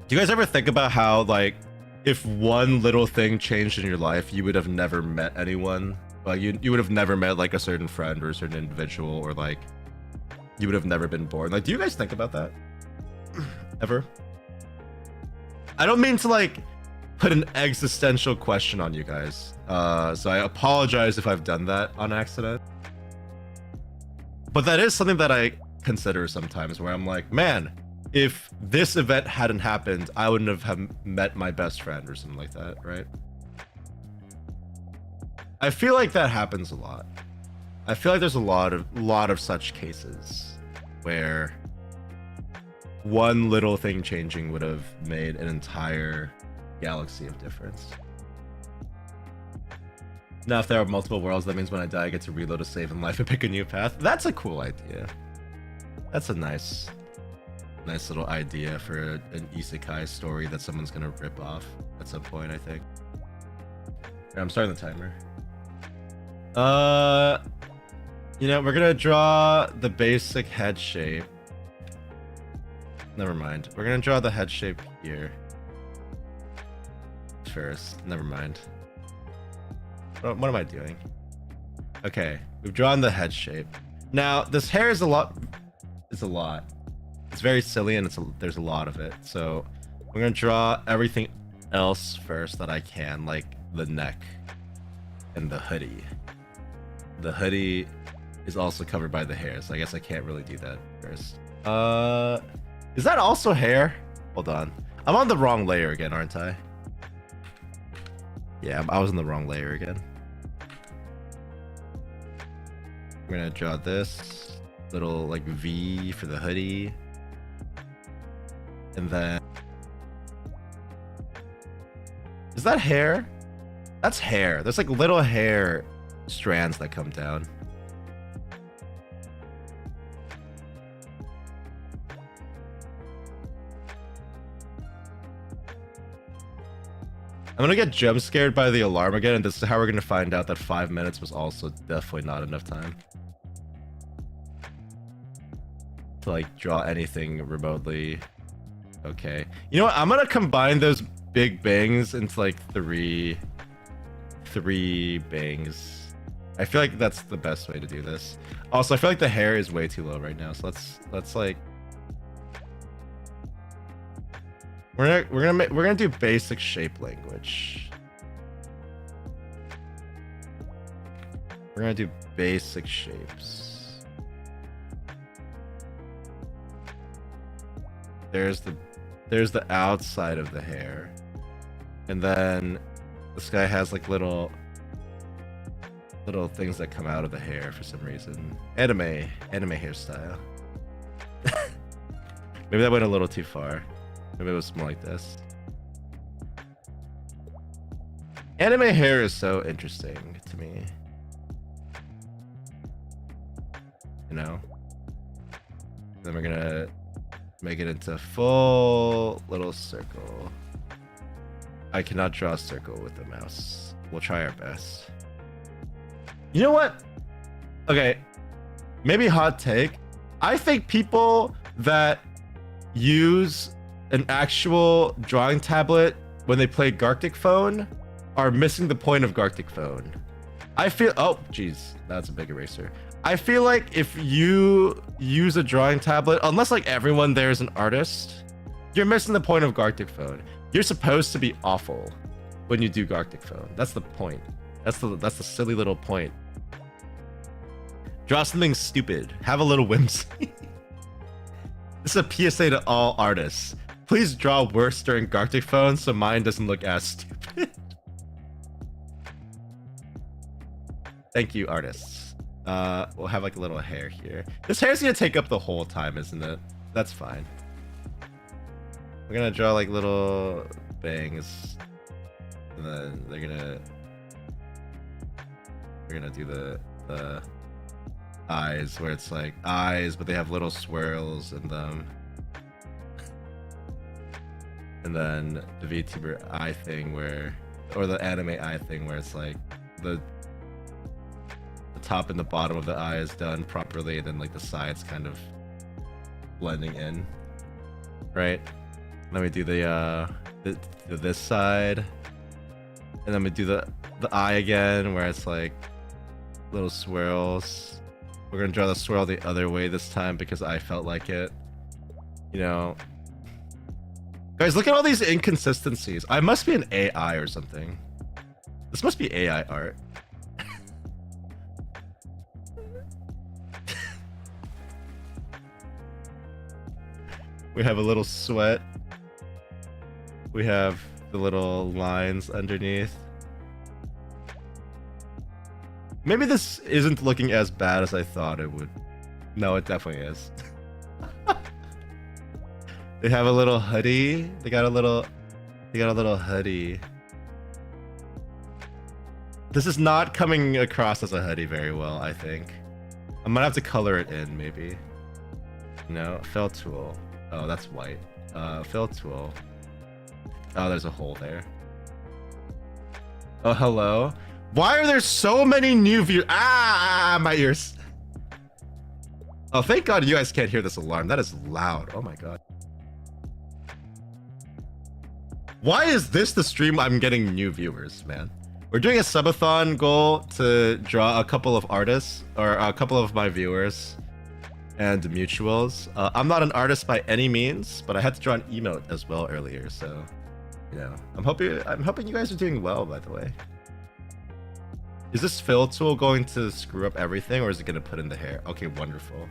Do you guys ever think about how, like, if one little thing changed in your life, you would have never met anyone? Like, you would have never met, like, a certain friend or a certain individual, or, like, you would have never been born. Like, do you guys think about that? Ever? I don't mean to, like, put an existential question on you guys. So I apologize if I've done that on accident. But that is something that I consider sometimes, where I'm like, man, if this event hadn't happened, I wouldn't have met my best friend or something like that, right? I feel like that happens a lot. I feel like there's a lot of such cases where one little thing changing would have made an entire galaxy of difference. Now, if there are multiple worlds, that means when I die, I get to reload a save in life and pick a new path. That's a cool idea. That's a nice little idea for an isekai story that someone's gonna rip off at some point, I think. I'm starting the timer. You know, we're gonna draw the basic head shape. Never mind. We're gonna draw the head shape here first. Never mind. What am I doing? Okay, we've drawn the head shape. Now, this hair is a lot. It's a lot. It's very silly, and there's a lot of it. So we're gonna draw everything else first that I can, like the neck and the hoodie. The hoodie is also covered by the hair, so I guess I can't really do that first. Is that also hair? Hold on. I'm on the wrong layer again, aren't I? Yeah, I was in the wrong layer again. I'm gonna draw this little like V for the hoodie. And then... Is that hair? That's hair. There's like little hair strands that come down. I'm gonna get jump scared by the alarm again, and this is how we're gonna find out that 5 minutes was also definitely not enough time to like draw anything remotely. Okay, you know what? I'm gonna combine those big bangs into like three bangs. I feel like that's the best way to do this. Also, I feel like the hair is way too low right now, so let's like we're gonna do basic shape language. We're gonna do basic shapes. There's the outside of the hair, and then this guy has like little things that come out of the hair for some reason. Anime hairstyle. Maybe that went a little too far. Maybe it was more like this. Anime hair is so interesting to me. You know? Then we're gonna make it into a full little circle. I cannot draw a circle with the mouse. We'll try our best. You know what? Okay, maybe hot take. I think people that use an actual drawing tablet when they play Gartic Phone are missing the point of Gartic Phone. I feel, oh geez, that's a big eraser. I feel like if you use a drawing tablet, unless like everyone there is an artist, you're missing the point of Gartic Phone. You're supposed to be awful when you do Gartic Phone. That's the point. That's the silly little point. Draw something stupid. Have a little whimsy. This is a PSA to all artists. Please draw worse during Gartic Phone so mine doesn't look as stupid. Thank you, artists. We'll have like a little hair here. This hair's gonna take up the whole time, isn't it? That's fine. We're gonna draw like little bangs, and then we're gonna do the eyes, where it's like eyes, but they have little swirls in them. And then the VTuber eye thing where, or the anime eye thing where it's like the top and the bottom of the eye is done properly, and then like the sides kind of blending in, right? And then we do this side, and then we do the eye again where it's like little swirls. We're gonna draw the swirl the other way this time because I felt like it, you know. Guys, look at all these inconsistencies. I must be an AI or something. This must be AI art. We have a little sweat. We have the little lines underneath. Maybe this isn't looking as bad as I thought it would. No, it definitely is. They have a little hoodie. They got a little hoodie. This is not coming across as a hoodie very well, I think. I might have to color it in, maybe. No, fill tool. Oh, that's white. Fill tool. Oh, there's a hole there. Oh, hello. Why are there so many new viewers? Ah, my ears. Oh, thank God you guys can't hear this alarm. That is loud. Oh my God. Why is this the stream I'm getting new viewers, man? We're doing a subathon goal to draw a couple of artists, or a couple of my viewers and mutuals. I'm not an artist by any means, but I had to draw an emote as well earlier, so you know, I'm hoping you guys are doing well, by the way. Is this fill tool going to screw up everything, or is it going to put in the hair? Okay, wonderful.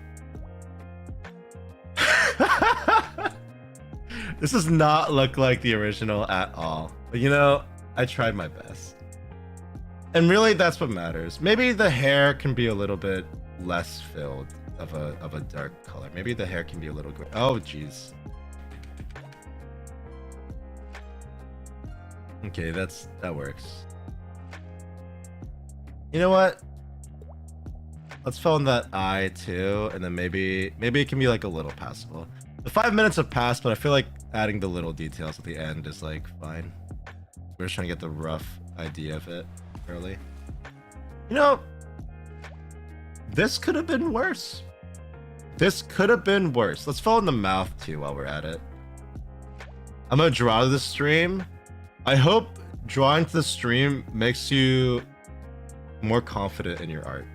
This does not look like the original at all. But you know, I tried my best. And really, that's what matters. Maybe the hair can be a little bit less filled of a dark color. Maybe the hair can be a little gray. Oh, jeez. Okay, that works. You know what? Let's fill in that eye too, and then maybe it can be like a little passable. The 5 minutes have passed, but I feel like adding the little details at the end is like fine. We're just trying to get the rough idea of it early. You know, this could have been worse. This could have been worse. Let's fill in the mouth too while we're at it. I'm gonna draw the stream. I hope drawing to the stream makes you more confident in your art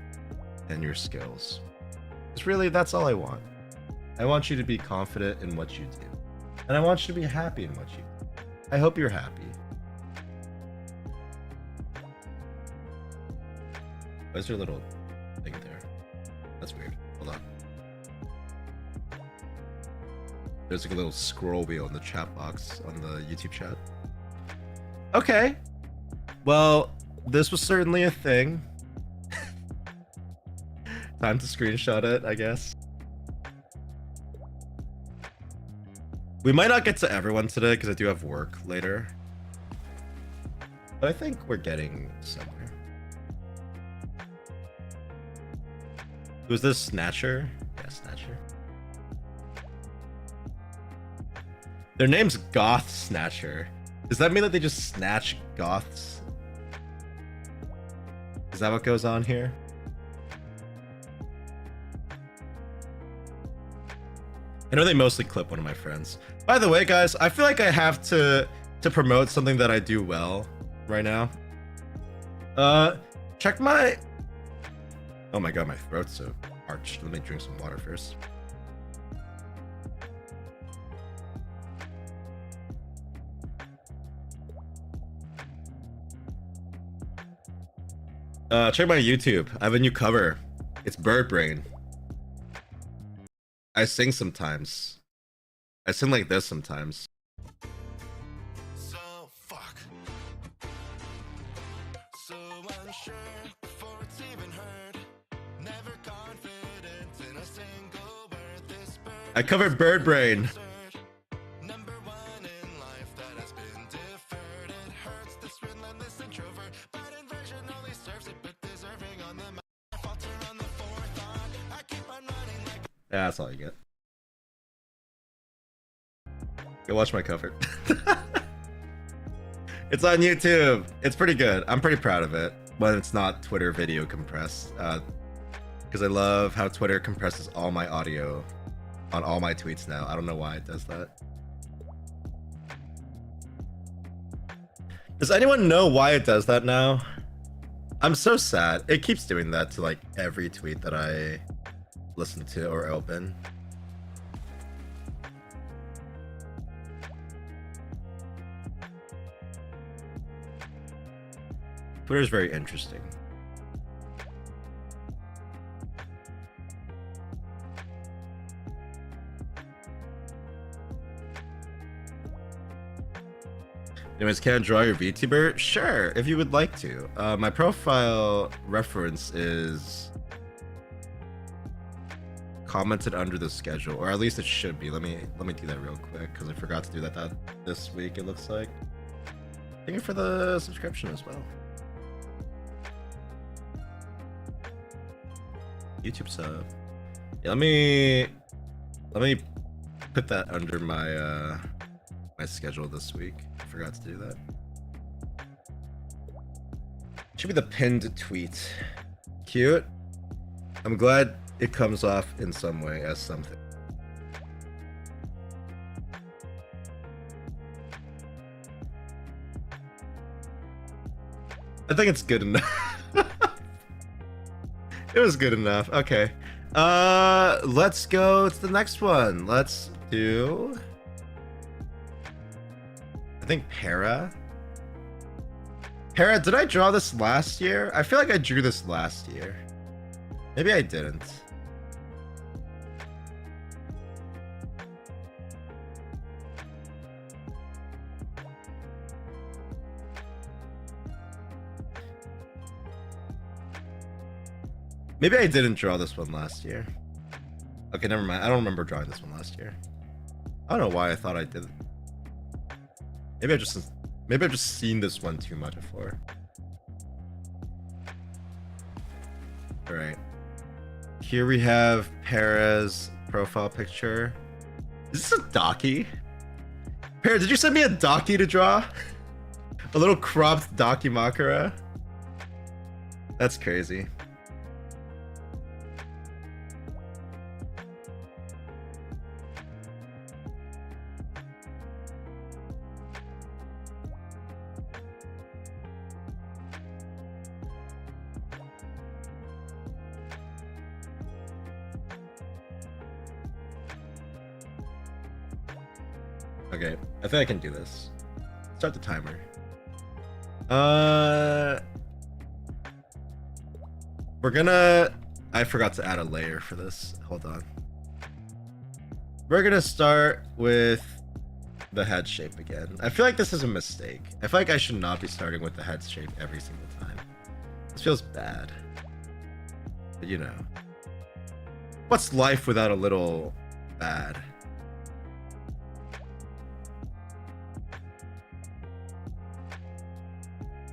and your skills. It's really, that's all I want. I want you to be confident in what you do. And I want you to be happy in what you do. I hope you're happy. Why is there a little thing there? That's weird. Hold on. There's like a little scroll wheel in the chat box on the YouTube chat. Okay. Well, this was certainly a thing. Time to screenshot it, I guess. We might not get to everyone today because I do have work later. But I think we're getting somewhere. Who's this? Snatcher? Yeah, Snatcher. Their name's Goth Snatcher. Does that mean that they just snatch goths? Is that what goes on here? I know they mostly clip one of my friends. By the way, guys, I feel like I have to promote something that I do well right now. Check my... Oh my god, my throat's so parched. Let me drink some water first. Check my YouTube. I have a new cover. It's Bird Brain. I sing sometimes. I sing like this sometimes. So fuck. So unsure before it's even heard. Never confident in a single word. This bird I covered Bird Brain. number one in life that has been deferred. It hurts this relentless introvert, but inversion only serves it, but deserving on the map. I falter on the forethought. I keep on running like Yeah, that's all you get. Go watch my cover. It's on YouTube. It's pretty good. I'm pretty proud of it when it's not Twitter video compressed. Because I love how Twitter compresses all my audio on all my tweets now. I don't know why it does that. Does anyone know why it does that now? I'm so sad. It keeps doing that to like every tweet that I listen to or open. Twitter is very interesting. Anyways, can I draw your VTuber? Sure, if you would like to. My profile reference is commented under the schedule, or at least it should be. Let me do that real quick because I forgot to do that this week. It looks like. Thank you for the subscription as well. YouTube sub. Yeah, let me put that under my my schedule this week. I forgot to do that. Should be the pinned tweet. Cute. I'm glad it comes off in some way as something. I think it's good enough. It was good enough. Okay. Let's go to the next one. Let's do... I think Para. Para, did I draw this last year? I feel like I drew this last year. Maybe I didn't. Maybe I didn't draw this one last year. Okay, never mind. I don't remember drawing this one last year. I don't know why I thought I did. Maybe I've just seen this one too much before. All right. Here we have Para's profile picture. Is this a Daki? Para, did you send me a Daki to draw? A little cropped Daki Makara? That's crazy. Okay, I think I can do this. Start the timer. We're gonna... I forgot to add a layer for this. Hold on. We're gonna start with the head shape again. I feel like this is a mistake. I feel like I should not be starting with the head shape every single time. This feels bad. But you know. What's life without a little bad?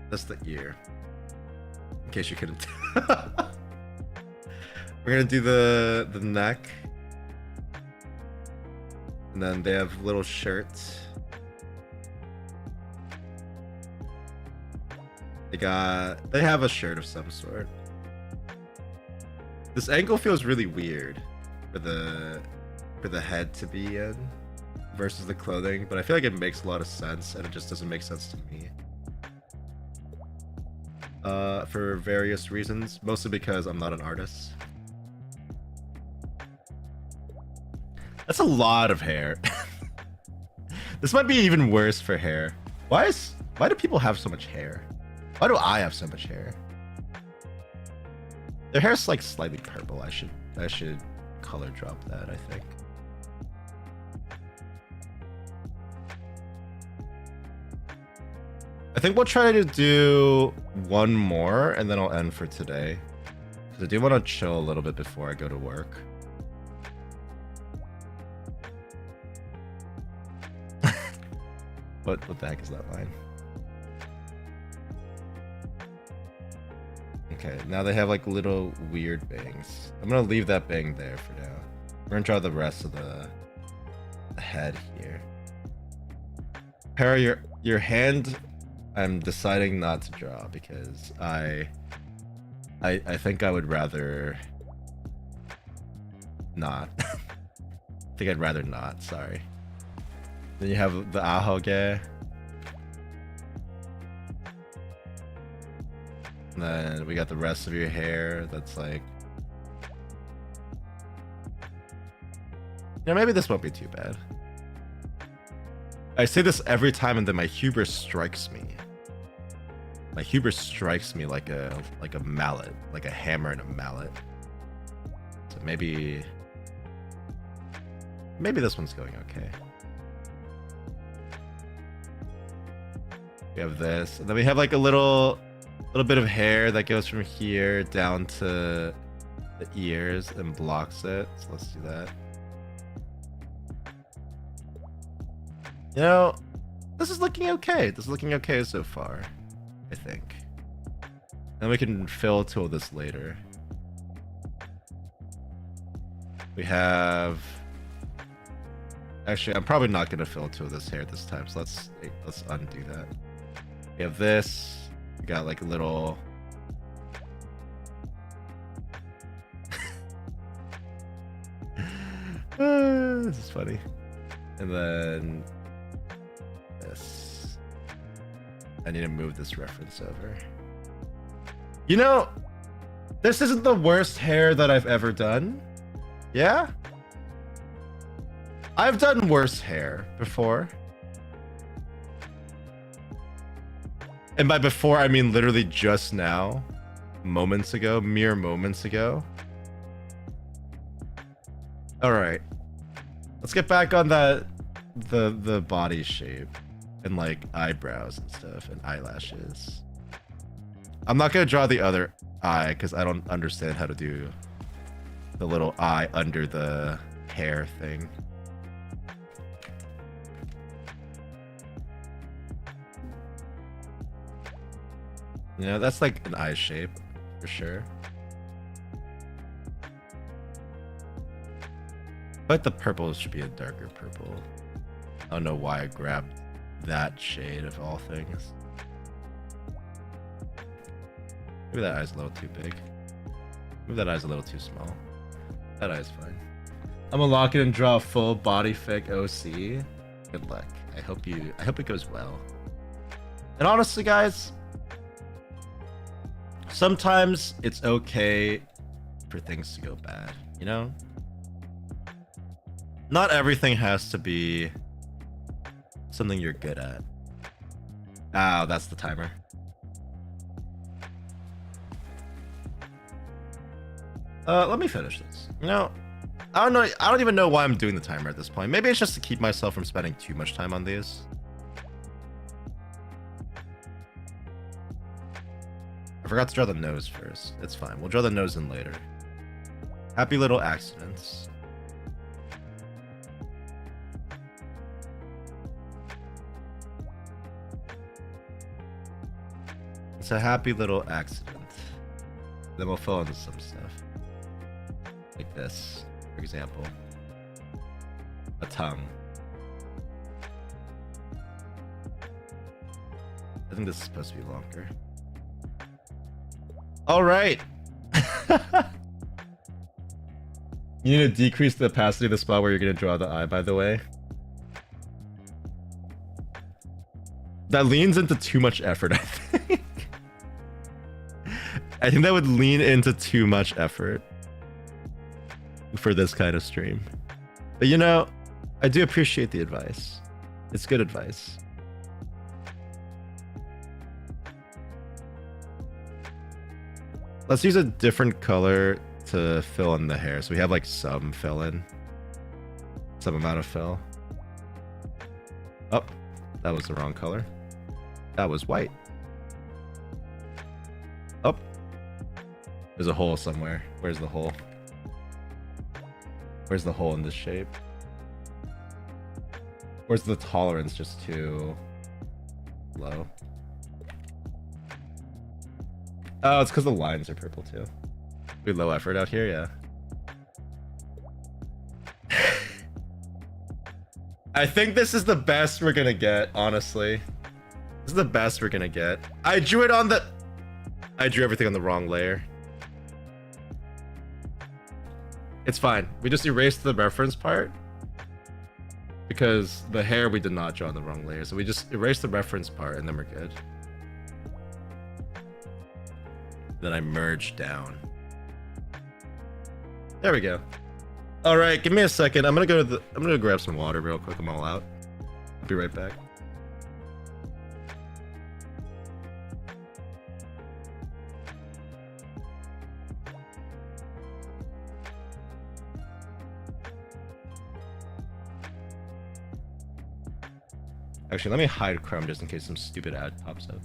That's the ear. In case you couldn't. We're gonna do the neck. And then they have little shirts. They have a shirt of some sort. This angle feels really weird for the head to be in versus the clothing, but I feel like it makes a lot of sense, and it just doesn't make sense to me. For various reasons, mostly because I'm not an artist. That's a lot of hair. This might be even worse for hair. Why do people have so much hair? Why do I have so much hair? Their hair's like slightly purple. I should color drop that, I think. I think we'll try to do one more and then I'll end for today. Because I do want to chill a little bit before I go to work. What the heck is that line? Okay, now they have like little weird bangs. I'm gonna leave that bang there for now. We're gonna draw the rest of the head here. Para, your hand, I'm deciding not to draw because I think I would rather not. I think I'd rather not, sorry. Then you have the ahoge. And then we got the rest of your hair that's like... Yeah, maybe this won't be too bad. I say this every time and then my hubris strikes me. My hubris strikes me like a mallet, like a hammer and a mallet. So maybe this one's going okay. We have this, and then we have like a little bit of hair that goes from here down to the ears and blocks it. So let's do that. You know, this is looking okay. This is looking okay so far, I think. And we can fill tool this later. We have... Actually, I'm probably not gonna fill tool this hair this time, so let's undo that. We have this. We got like a little... This is funny. And then this. I need to move this reference over. You know, this isn't the worst hair that I've ever done. Yeah? I've done worse hair before. And by before, I mean literally just now. Moments ago. Mere moments ago. Alright. Let's get back on that... The body shape. And like eyebrows and stuff. And eyelashes. I'm not gonna draw the other eye because I don't understand how to do the little eye under the hair thing. You know, that's like an eye shape for sure. But the purple should be a darker purple. I don't know why I grabbed that shade of all things. Maybe that eye's a little too big. Maybe that eye's a little too small. That eye's fine. I'm gonna lock it and draw a full body fic OC. Good luck. I hope it goes well. And honestly, guys, sometimes it's okay for things to go bad, you know? Not everything has to be something you're good at. Ow, that's the timer. Let me finish this. You know, I don't know. I don't even know why I'm doing the timer at this point. Maybe it's just to keep myself from spending too much time on these. I forgot to draw the nose first. It's fine. We'll draw the nose in later. Happy little accidents. It's a happy little accident. Then we'll fill in some stuff. Like this, for example. A tongue. I think this is supposed to be longer. All right. You need to decrease the opacity of the spot where you're gonna draw the eye, by the way. That leans into too much effort, I think. I think that would lean into too much effort for this kind of stream. But you know, I do appreciate the advice. It's good advice. Let's use a different color to fill in the hair. So we have like some fill in. Some amount of fill. Oh, that was the wrong color. That was white. Oh, there's a hole somewhere. Where's the hole? Where's the hole in this shape? Where's the tolerance just too low? Oh, it's because the lines are purple too. We low effort out here, yeah. I think this is the best we're gonna get, honestly. This is the best we're gonna get. I drew everything on the wrong layer. It's fine. We just erased the reference part because the hair we did not draw on the wrong layer. So we just erased the reference part and then we're good. Then I merged down. There we go. All right, give me a second. I'm gonna grab some water real quick. I'm all out. I'll be right back. Actually, let me hide Chrome just in case some stupid ad pops up.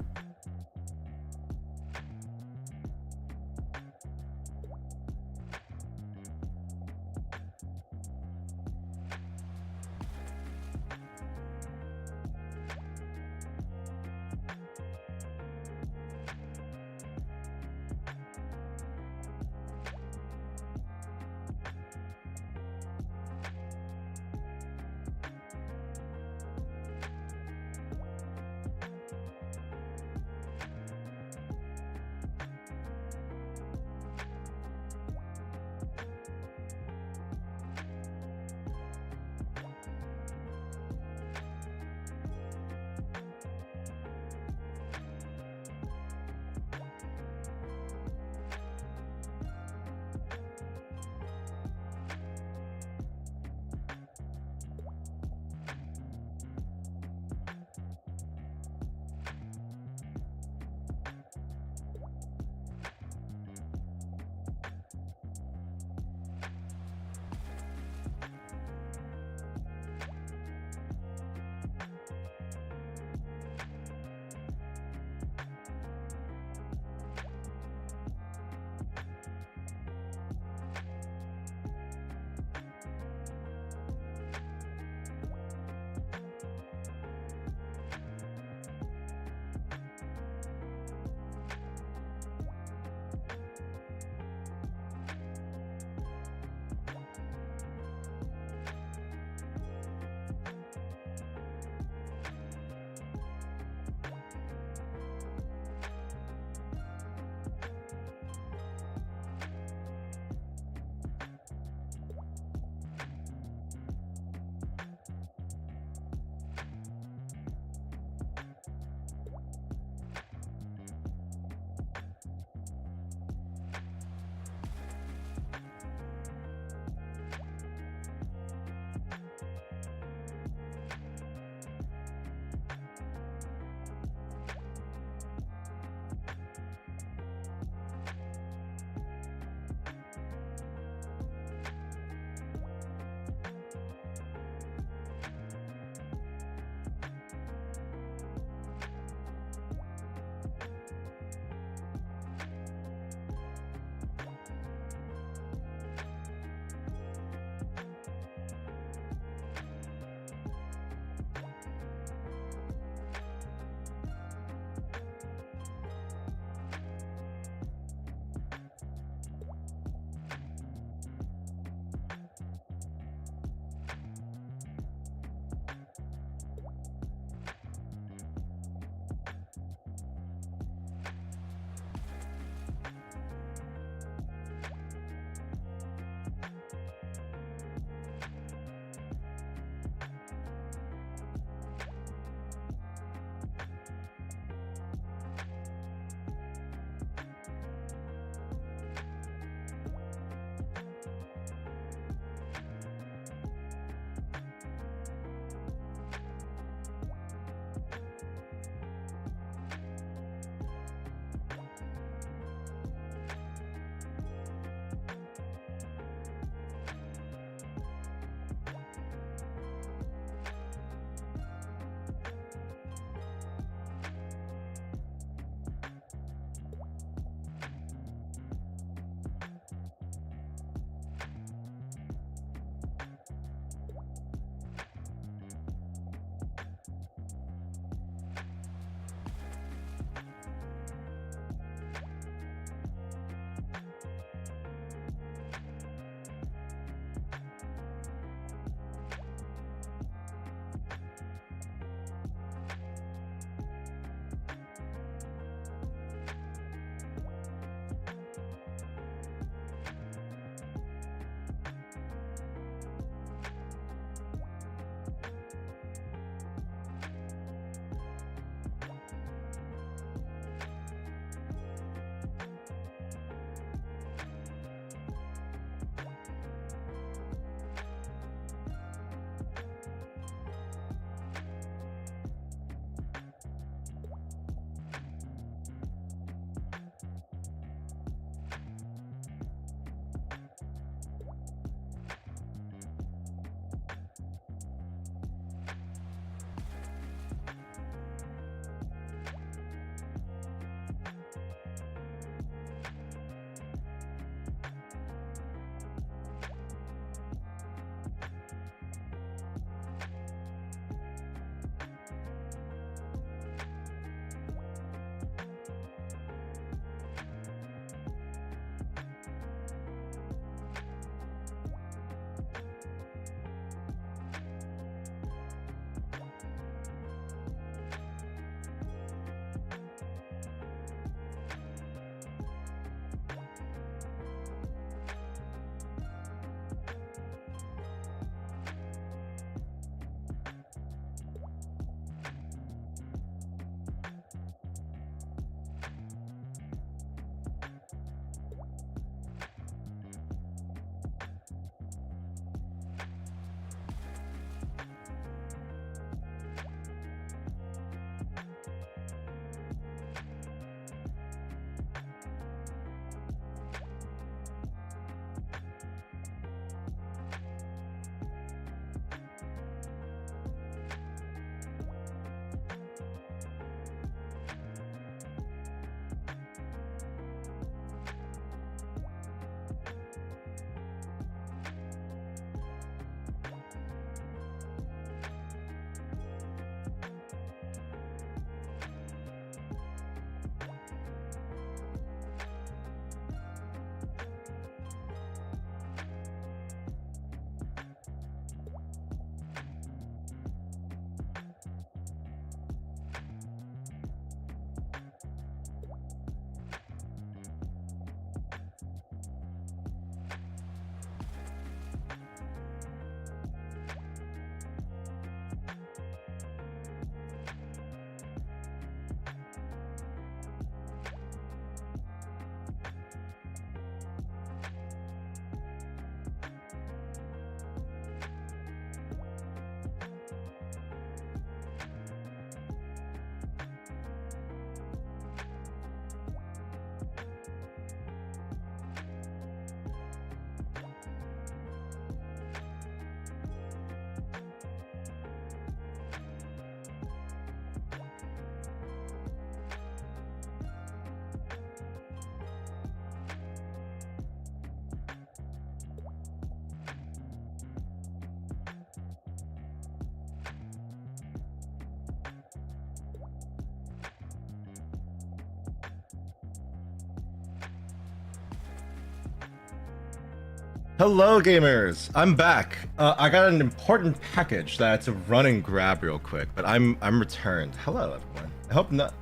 Hello, gamers. I'm back. I got an important package that I had to run and grab real quick, but I'm returned. Hello, everyone. I hope not.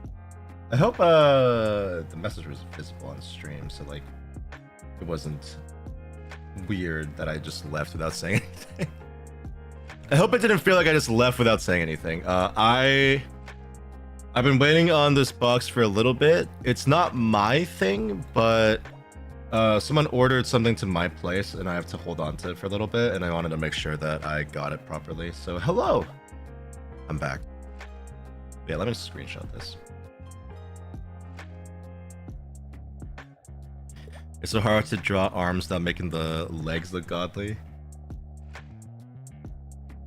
I hope the message was visible on stream, so like it wasn't weird that I just left without saying anything. I hope it didn't feel like I just left without saying anything. I've been waiting on this box for a little bit. It's not my thing, but someone ordered something to my place and I have to hold on to it for a little bit, and I wanted to make sure that I got it properly. So hello, I'm back. Yeah, let me screenshot this. It's so hard to draw arms without making the legs look godly.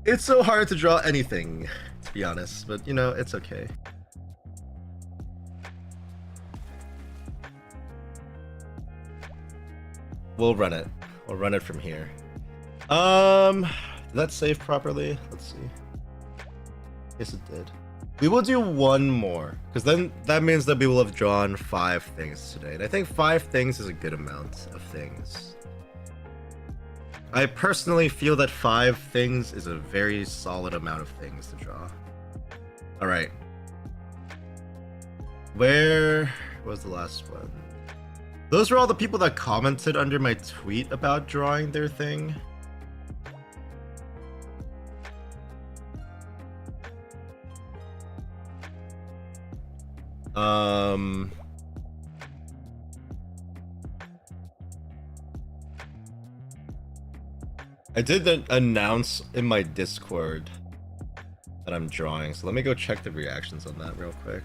It's so hard to draw anything, to be honest, but you know, it's okay. We'll run it. We'll run it from here. Did that save properly? Let's see. Yes, it did. We will do one more, because then that means that we will have drawn 5 things today. And I think 5 things is a good amount of things. I personally feel that 5 things is a very solid amount of things to draw. Alright. Where was the last one? Those were all the people that commented under my tweet about drawing their thing. I did announce in my Discord that I'm drawing, so let me go check the reactions on that real quick.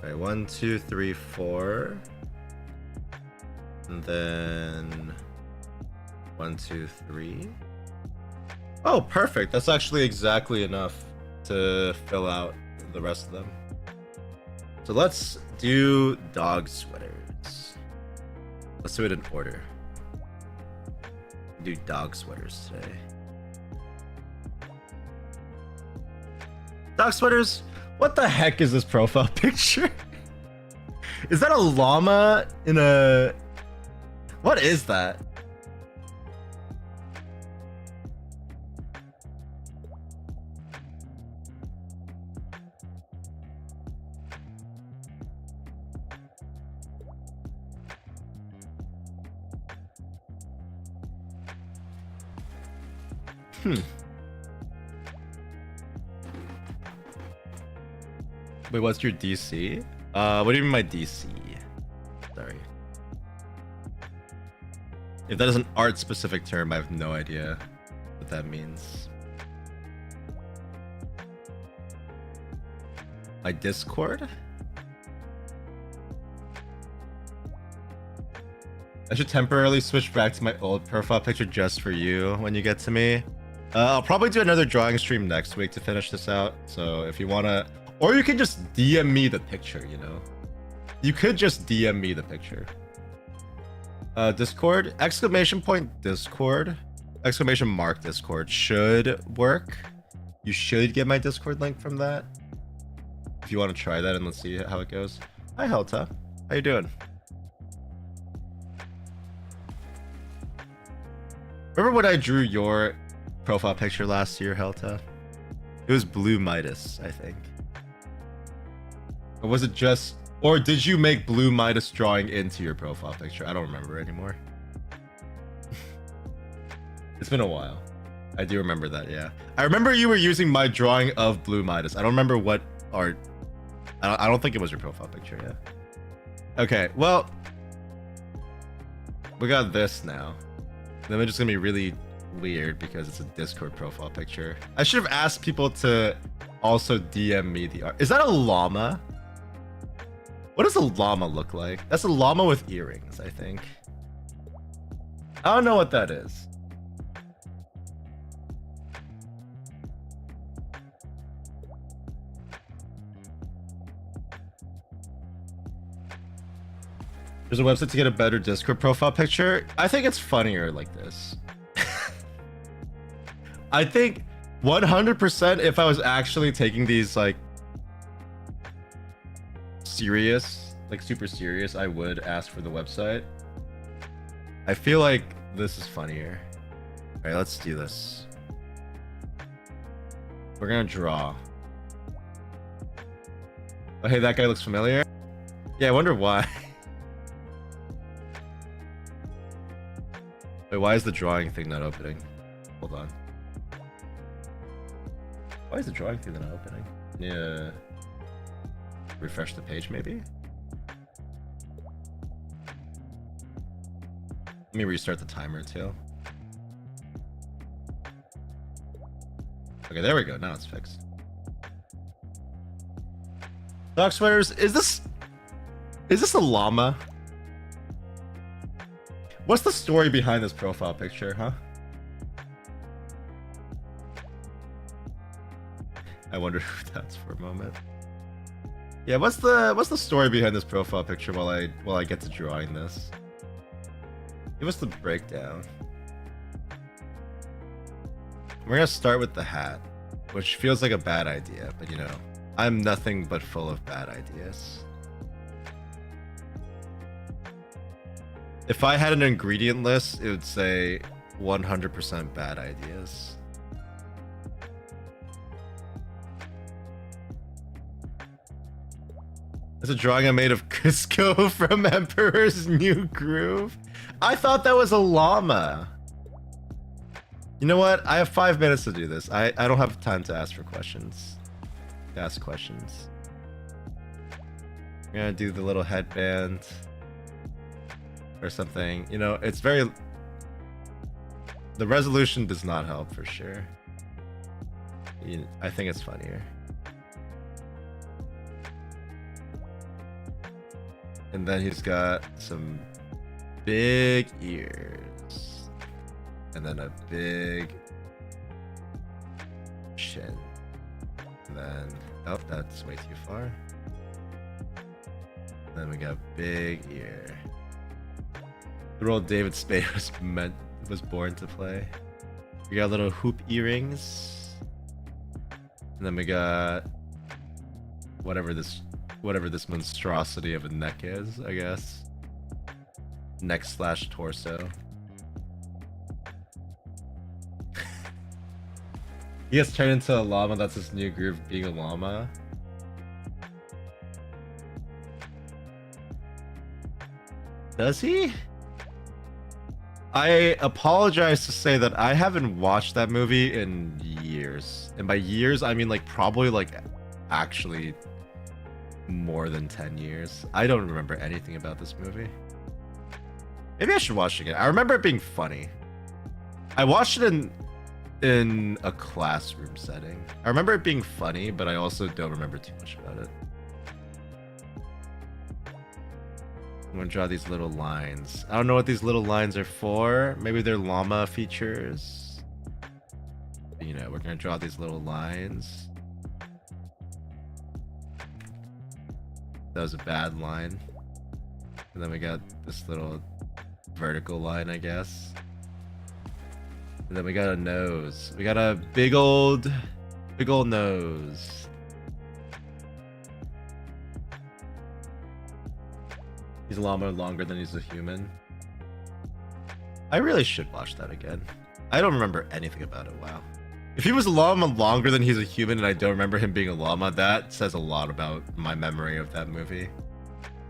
Alright, 1, 2, 3, 4. And then 1, 2, 3. Oh, perfect. That's actually exactly enough to fill out the rest of them. So let's do dog sweaters. Let's do it in order. Do dog sweaters today. Dog sweaters? What the heck is this profile picture? Is that a llama in a... What is that? Wait, what's your DC? What do you mean by DC? Sorry. If that is an art specific term, I have no idea what that means. My Discord? I should temporarily switch back to my old profile picture just for you when you get to me. I'll probably do another drawing stream next week to finish this out. So if you wanna, or you can just DM me the picture, you know? You could just DM me the picture. Discord, exclamation point Discord, exclamation mark Discord should work. You should get my Discord link from that. If you want to try that and let's see how it goes. Hi Helta, how you doing? Remember when I drew your profile picture last year, Helta? It was Blue Midas, I think. Or was it just... Or did you make Blue Midas drawing into your profile picture? I don't remember anymore. It's been a while. I do remember that, yeah. I remember you were using my drawing of Blue Midas. I don't remember what art... I don't think it was your profile picture, yeah. Okay, well... We got this now. Then it's just gonna be really weird because it's a Discord profile picture. I should have asked people to also DM me the art. Is that a llama? What does a llama look like? That's a llama with earrings, I think. I don't know what that is. There's a website to get a better Discord profile picture. I think it's funnier like this. I think 100% if I was actually taking these like serious, like super serious, I would ask for the website. I feel like this is funnier. All right, let's do this. We're gonna draw. Oh, hey, that guy looks familiar. Yeah, I wonder why. Wait, why is the drawing thing not opening? Hold on. Why is the drawing thing not opening? Yeah. Refresh the page, maybe? Let me restart the timer too. Okay, there we go. Now it's fixed. Dog sweaters, is this a llama? What's the story behind this profile picture, huh? I wonder who that's for a moment. Yeah, what's the story behind this profile picture while I get to drawing this? Give us the breakdown. We're gonna start with the hat, which feels like a bad idea, but you know, I'm nothing but full of bad ideas. If I had an ingredient list, it would say 100% bad ideas. It's a drawing I made of Cusco from Emperor's New Groove. I thought that was a llama. You know what? I have 5 minutes to do this. I don't have time to ask for questions. To ask questions. I'm gonna do the little headband or something. You know, it's very... The resolution does not help for sure. I think it's funnier. And then he's got some big ears. And then a big chin. And then, oh, that's way too far. And then we got big ear. The role David Spade was born to play. We got little hoop earrings. And then we got whatever this monstrosity of a neck is, I guess. Neck / torso. He gets turned into a llama. That's his new groove, being a llama. Does he? I apologize to say that I haven't watched that movie in years. And by years, I mean like probably like actually more than 10 years. I don't remember anything about this movie. Maybe I should watch it again. I remember it being funny. I watched it in a classroom setting. I remember it being funny, but I also don't remember too much about it. I'm gonna draw these little lines. I don't know what these little lines are for. Maybe they're llama features. But, you know, we're gonna draw these little lines. That was a bad line. And then we got this little vertical line, I guess. And then we got a nose. We got a big old nose. He's a llama longer than he's a human. I really should watch that again. I don't remember anything about it. Wow. If he was a llama longer than he's a human and I don't remember him being a llama, that says a lot about my memory of that movie.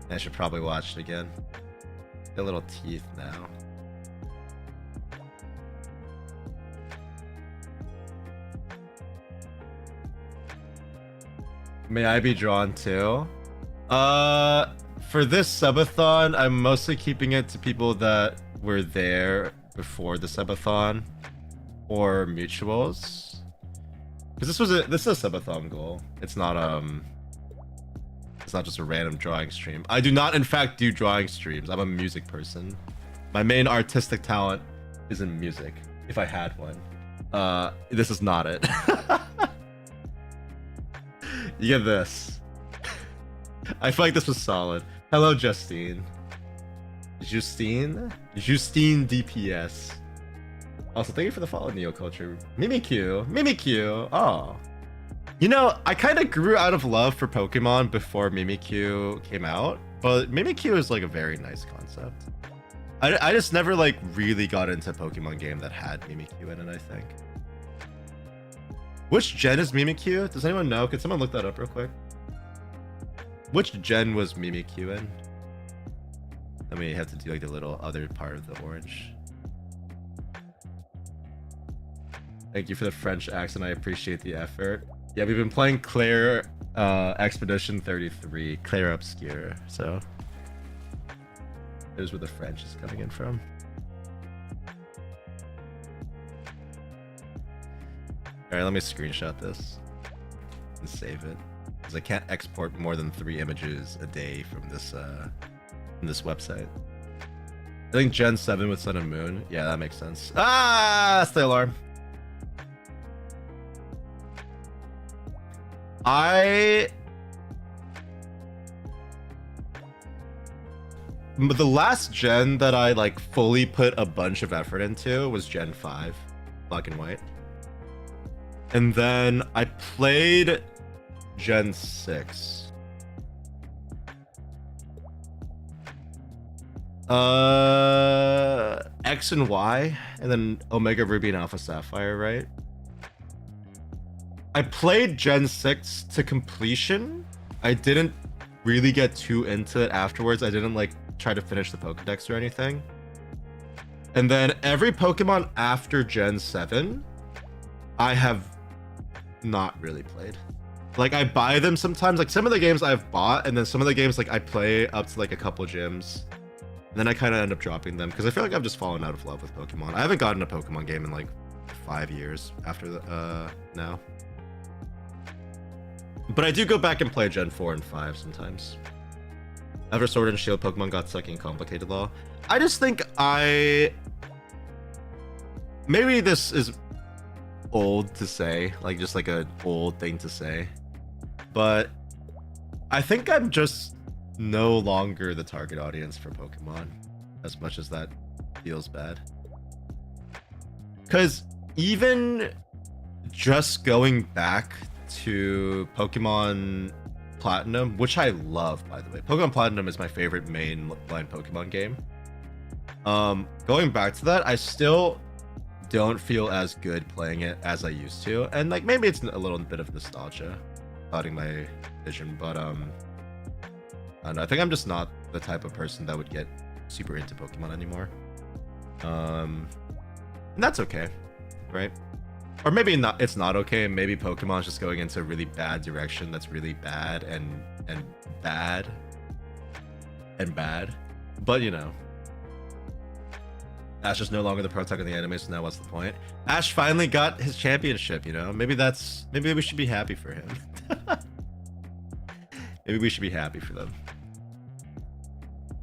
I should probably watch it again. Got little teeth now. May I be drawn too? For this subathon, I'm mostly keeping it to people that were there before the subathon or mutuals. Because this is a subathon goal. It's not just a random drawing stream. I do not in fact do drawing streams. I'm a music person. My main artistic talent is in music, if I had one. This is not it. You get this. I feel like this was solid. Hello, Justine. Justine DPS. Also, thank you for the follow, Neoculture. Mimikyu. Oh. You know, I kind of grew out of love for Pokemon before Mimikyu came out, But Mimikyu is like a very nice concept. I just never like really got into a Pokemon game that had Mimikyu in it, I think. Which gen is Mimikyu? Does anyone know? Could someone look that up real quick? Which gen was Mimikyu in? I mean, you have to do like the little other part of the orange. Thank you for the French accent. I appreciate the effort. Yeah, we've been playing Claire Expedition 33, Claire Obscure, so there's where the French is coming in from. Alright, let me screenshot this and save it, because I can't export more than 3 images a day from this website. I think Gen 7 with Sun and Moon. Yeah, that makes sense. Ah, that's the alarm. The last gen that I like fully put a bunch of effort into was Gen 5, Black and White. And then I played Gen 6. X and Y, and then Omega Ruby and Alpha Sapphire, right? I played Gen 6 to completion. I didn't really get too into it afterwards. I didn't like try to finish the Pokedex or anything. And then every Pokemon after Gen 7, I have not really played. Like I buy them sometimes. Like some of the games I've bought, and then some of the games like I play up to like a couple gyms. And then I kind of end up dropping them because I feel like I've just fallen out of love with Pokemon. I haven't gotten a Pokemon game in like 5 years after the now. But I do go back and play Gen 4 and 5 sometimes. After Sword and Shield, Pokemon got stuck in complicated law. I just think maybe this is old to say, like just like an old thing to say. But I think I'm just no longer the target audience for Pokemon, as much as that feels bad. Because even just going back to Pokemon Platinum, which I love, by the way. Pokemon Platinum is my favorite mainline Pokemon game. Going back to that, I still don't feel as good playing it as I used to. And like maybe it's a little bit of nostalgia clouding my vision, but I don't know, I think I'm just not the type of person that would get super into Pokemon anymore. And that's okay, right? Or maybe not. It's not okay. Maybe Pokemon's just going into a really bad direction. That's really bad and bad and bad. But you know, Ash is no longer the protagonist of the anime. So now what's the point? Ash finally got his championship. You know, maybe we should be happy for him. Maybe we should be happy for them.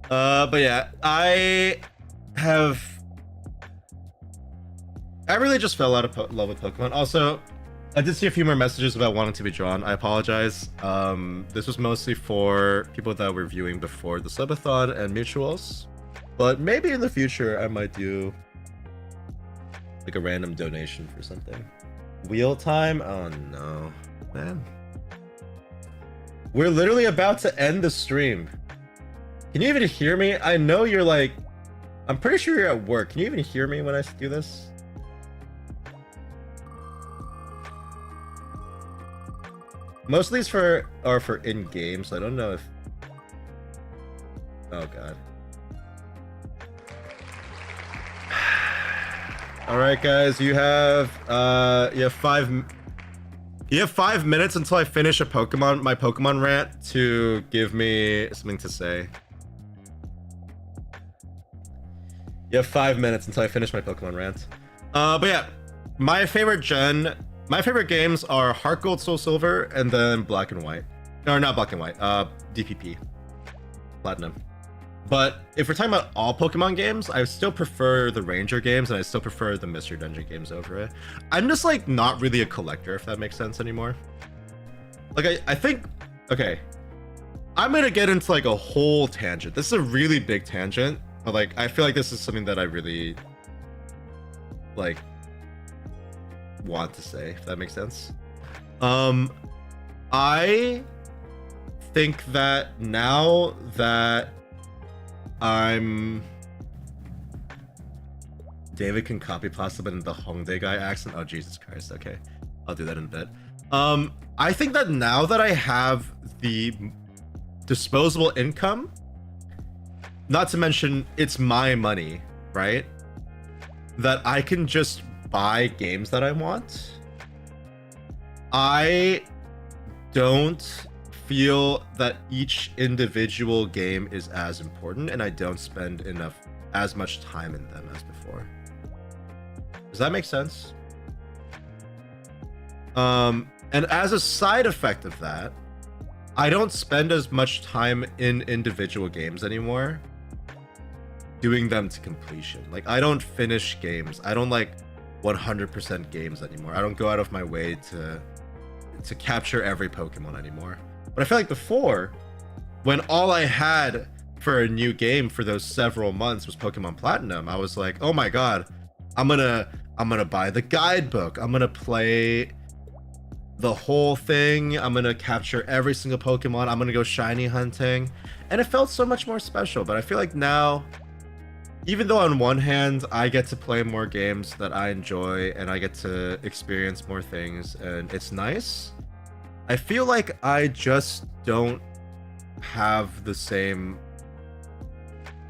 But yeah, I really just fell out of love with Pokemon. Also, I did see a few more messages about wanting to be drawn. I apologize. This was mostly for people that were viewing before the subathon and mutuals. But maybe in the future, I might do like a random donation for something. Wheel time? Oh no, man. We're literally about to end the stream. Can you even hear me? I know you're like, I'm pretty sure you're at work. Can you even hear me when I do this? Most of these are for in-game, so I don't know if... Oh god. Alright guys, you have 5 minutes until I finish my Pokemon rant to give me something to say. You have 5 minutes until I finish my Pokemon rant. But yeah, my favorite games are Heart Gold, Soul Silver, and then Black and White. Or not Black and White, DPP. Platinum. But if we're talking about all Pokemon games, I still prefer the Ranger games, and I still prefer the Mystery Dungeon games over it. I'm just like not really a collector, if that makes sense anymore. Like I think, okay, I'm gonna get into like a whole tangent. This is a really big tangent, but like I feel like this is something that I really like want to say, if that makes sense. I think that now that I'm... David can copy pasta, but in the Hongdae guy accent. Oh, Jesus Christ. Okay. I'll do that in a bit. I think that now that I have the disposable income, not to mention it's my money, right? That I can just buy games that I want. I don't feel that each individual game is as important, and I don't spend as much time in them as before. Does that make sense? And as a side effect of that, I don't spend as much time in individual games anymore, doing them to completion. Like, I don't finish games. I don't like 100% games anymore. I don't go out of my way to capture every Pokemon anymore. But I feel like before, when all I had for a new game for those several months was Pokemon Platinum, I was like, oh my god, I'm gonna buy the guidebook. I'm gonna play the whole thing. I'm gonna capture every single Pokemon. I'm gonna go shiny hunting. And it felt so much more special. But I feel like now, even though on one hand I get to play more games that I enjoy and I get to experience more things and it's nice, I feel like I just don't have the same,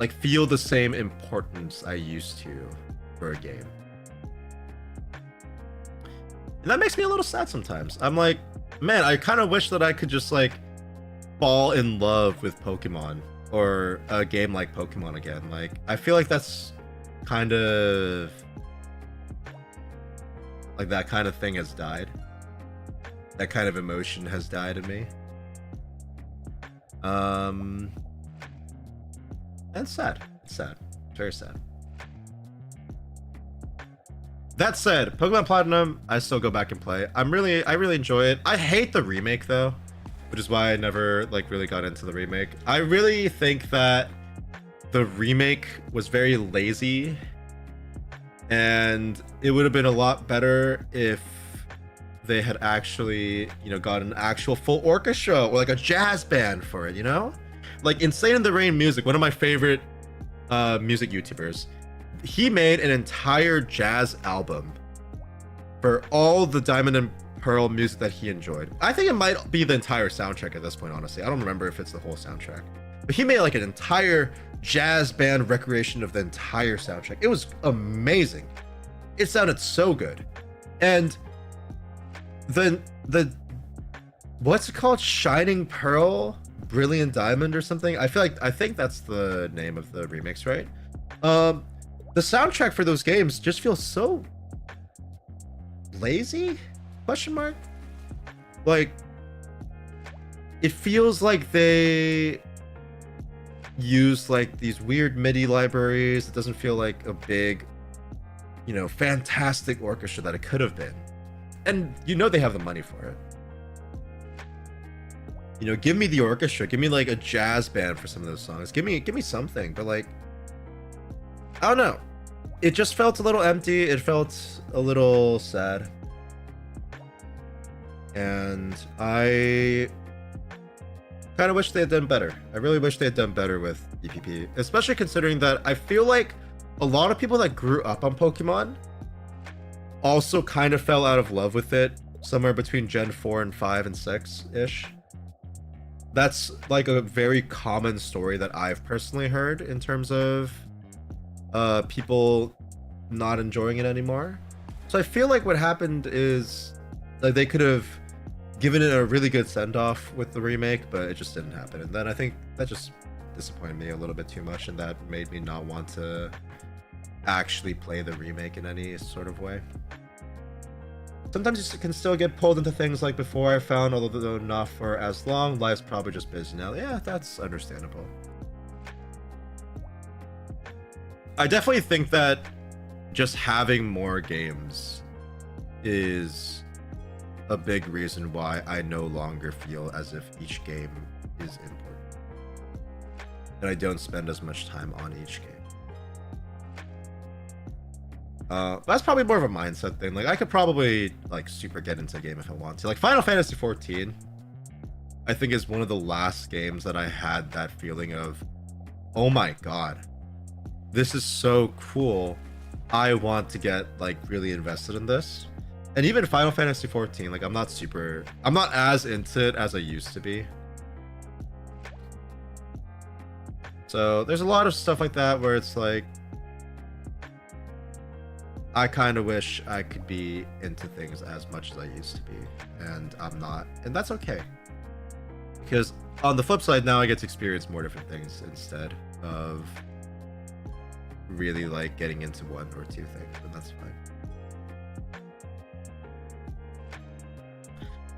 like, feel the same importance I used to for a game. And that makes me a little sad sometimes. I'm like, man, I kind of wish that I could just like fall in love with Pokemon or a game like Pokemon again. Like, I feel like that's kind of like that kind of thing has died. That kind of emotion has died in me. And it's sad. It's sad. Very sad. That said, Pokemon Platinum, I still go back and play. I really enjoy it. I hate the remake though, which is why I never like really got into the remake. I really think that the remake was very lazy, and it would have been a lot better if they had actually, you know, got an actual full orchestra or like a jazz band for it, you know? Like Insane in the Rain Music, one of my favorite music YouTubers, he made an entire jazz album for all the Diamond and Pearl music that he enjoyed. I think it might be the entire soundtrack at this point, honestly. I don't remember if it's the whole soundtrack. But he made like an entire jazz band recreation of the entire soundtrack. It was amazing. It sounded so good. And the what's it called? Shining Pearl? Brilliant Diamond or something? I think that's the name of the remix, right? The soundtrack for those games just feels so lazy? Question mark? Like, it feels like they use like these weird MIDI libraries. It doesn't feel like a big, you know, fantastic orchestra that it could have been. And you know they have the money for it. You know, give me the orchestra, give me like a jazz band for some of those songs. Give me something, but like, I don't know. It just felt a little empty. It felt a little sad. And I kind of wish they had done better. I really wish they had done better with EPP, especially considering that I feel like a lot of people that grew up on Pokemon also kind of fell out of love with it somewhere between Gen 4 and 5 and 6-ish. That's like a very common story that I've personally heard in terms of people not enjoying it anymore. So I feel like what happened is like they could have given it a really good send-off with the remake, but it just didn't happen. And then I think that just disappointed me a little bit too much, and that made me not want to actually play the remake in any sort of way. Sometimes you can still get pulled into things like Before I Found, although not for as long. Life's probably just busy now. Yeah, that's understandable. I definitely think that just having more games is a big reason why I no longer feel as if each game is important. And I don't spend as much time on each game. That's probably more of a mindset thing. Like, I could probably like super get into a game if I want to. Like Final Fantasy 14, I think is one of the last games that I had that feeling of, oh my god, this is so cool. I want to get like really invested in this. And even Final Fantasy 14, like I'm not as into it as I used to be. So there's a lot of stuff like that where it's like, I kind of wish I could be into things as much as I used to be, and I'm not, and that's okay. Because on the flip side, now I get to experience more different things instead of really like getting into one or two things, and that's fine.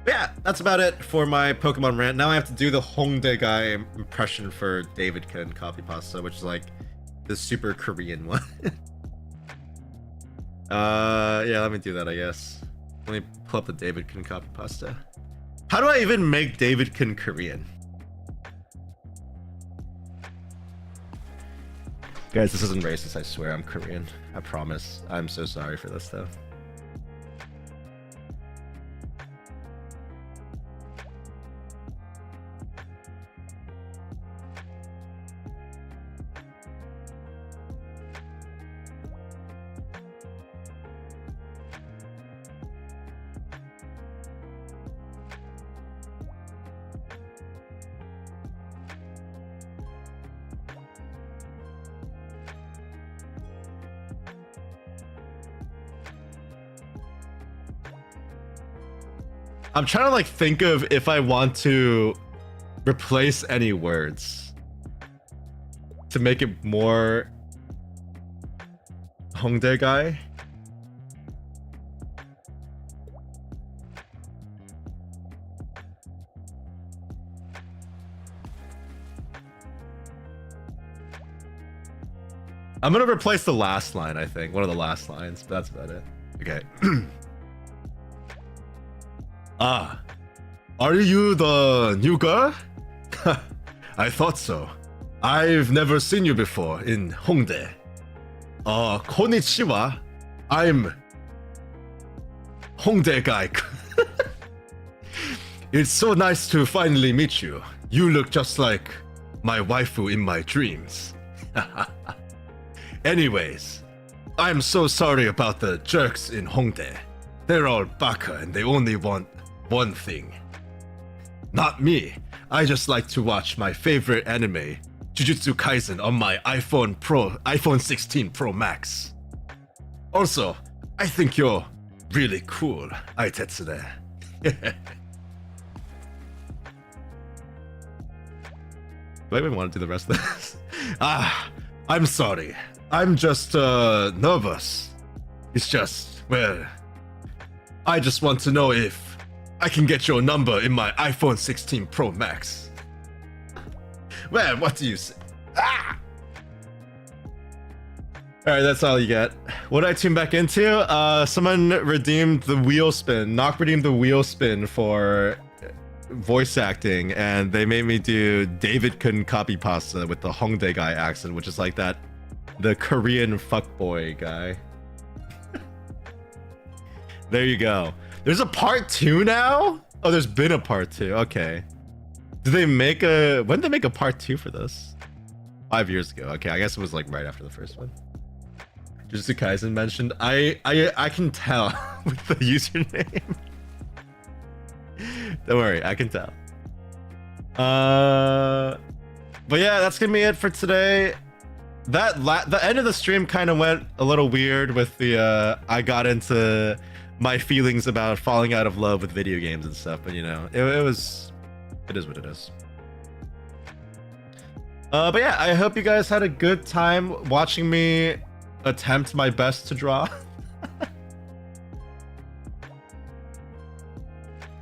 But yeah, that's about it for my Pokemon rant. Now I have to do the Hongdae guy impression for David Kun copy pasta, which is like the super Korean one. Yeah, let me do that, I guess. Let me pull up the David Kun copy pasta. How do I even make David Kun Korean? Guys, this isn't racist, I swear I'm Korean. I promise. I'm so sorry for this though. I'm trying to like think of if I want to replace any words to make it more Hongdae guy. I'm gonna replace the last line, I think. One of the last lines, but that's about it. Okay. Ah, are you the new girl? I thought so. I've never seen you before in Hongdae. Konnichiwa. I'm Hongdae guy. It's so nice to finally meet you. You look just like my waifu in my dreams. Anyways, I'm so sorry about the jerks in Hongdae. They're all baka and they only want one thing. Not me. I just like to watch my favorite anime, Jujutsu Kaisen, on my iPhone 16 Pro Max. Also, I think you're really cool, Aitetsune. Do I even want to do the rest of this? I'm sorry. I'm just nervous. It's just, well, I just want to know if I can get your number in my iPhone 16 Pro Max. Well, what do you say? Alright, that's all you get. What did I tune back into? Someone redeemed the wheel spin. Nock redeemed the wheel spin for voice acting, and they made me do David Kun copy pasta with the Hongdae guy accent, which is like that, the Korean fuckboy guy. There you go. There's a part 2 now? Oh, there's been a part 2. Okay. Did they make a... When did they make a part 2 for this? 5 years ago. Okay, I guess it was like right after the first one. Jujutsu Kaisen mentioned. I can tell with the username. Don't worry, I can tell. But yeah, that's gonna be it for today. The end of the stream kind of went a little weird with the I got into my feelings about falling out of love with video games and stuff, but you know, it is what it is. But yeah, I hope you guys had a good time watching me attempt my best to draw.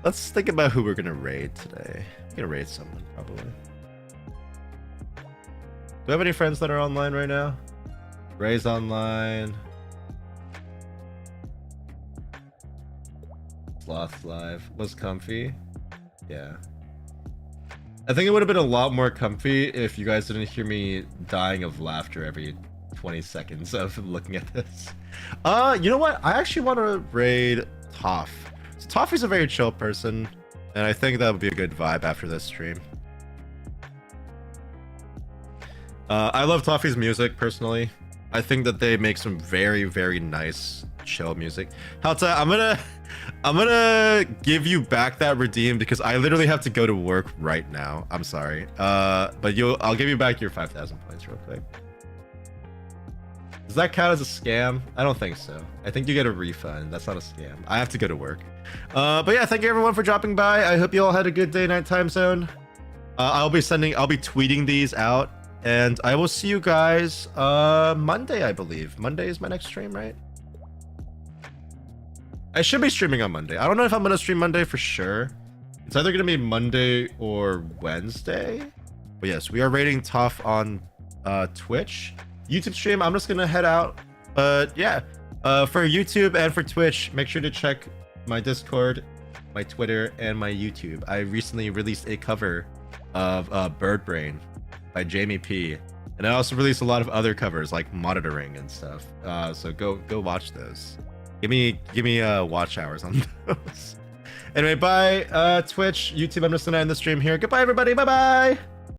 Let's think about who we're gonna raid today. I'm gonna raid someone, probably. Do we have any friends that are online right now? Ray's online. Sloth live. Was comfy? Yeah. I think it would have been a lot more comfy if you guys didn't hear me dying of laughter every 20 seconds of looking at this. You know what? I actually want to raid Toph. So Toffee's a very chill person, And I think that would be a good vibe after this stream. I love Toffee's music personally. I think that they make some very, very nice chill music. Halta, I'm gonna give you back that redeem because I literally have to go to work right now. I'm sorry. But I'll give you back your 5,000 points real quick. Does that count as a scam? I don't think so. I think you get a refund. That's not a scam. I have to go to work. But yeah, thank you everyone for dropping by. I hope you all had a good day, night time zone. I'll be tweeting these out, and I will see you guys Monday, I believe. Monday is my next stream, right? I should be streaming on Monday. I don't know if I'm gonna stream Monday for sure. It's either gonna be Monday or Wednesday. But yes, we are rating Toph on Twitch. YouTube stream, I'm just gonna head out. But yeah, for YouTube and for Twitch, make sure to check my Discord, my Twitter, and my YouTube. I recently released a cover of Bird Brain by Jamie P. And I also released a lot of other covers like Monitoring and stuff. So go watch those. Give me watch hours on those. Anyway, bye Twitch, YouTube. I'm just gonna end the stream here. Goodbye everybody. Bye bye.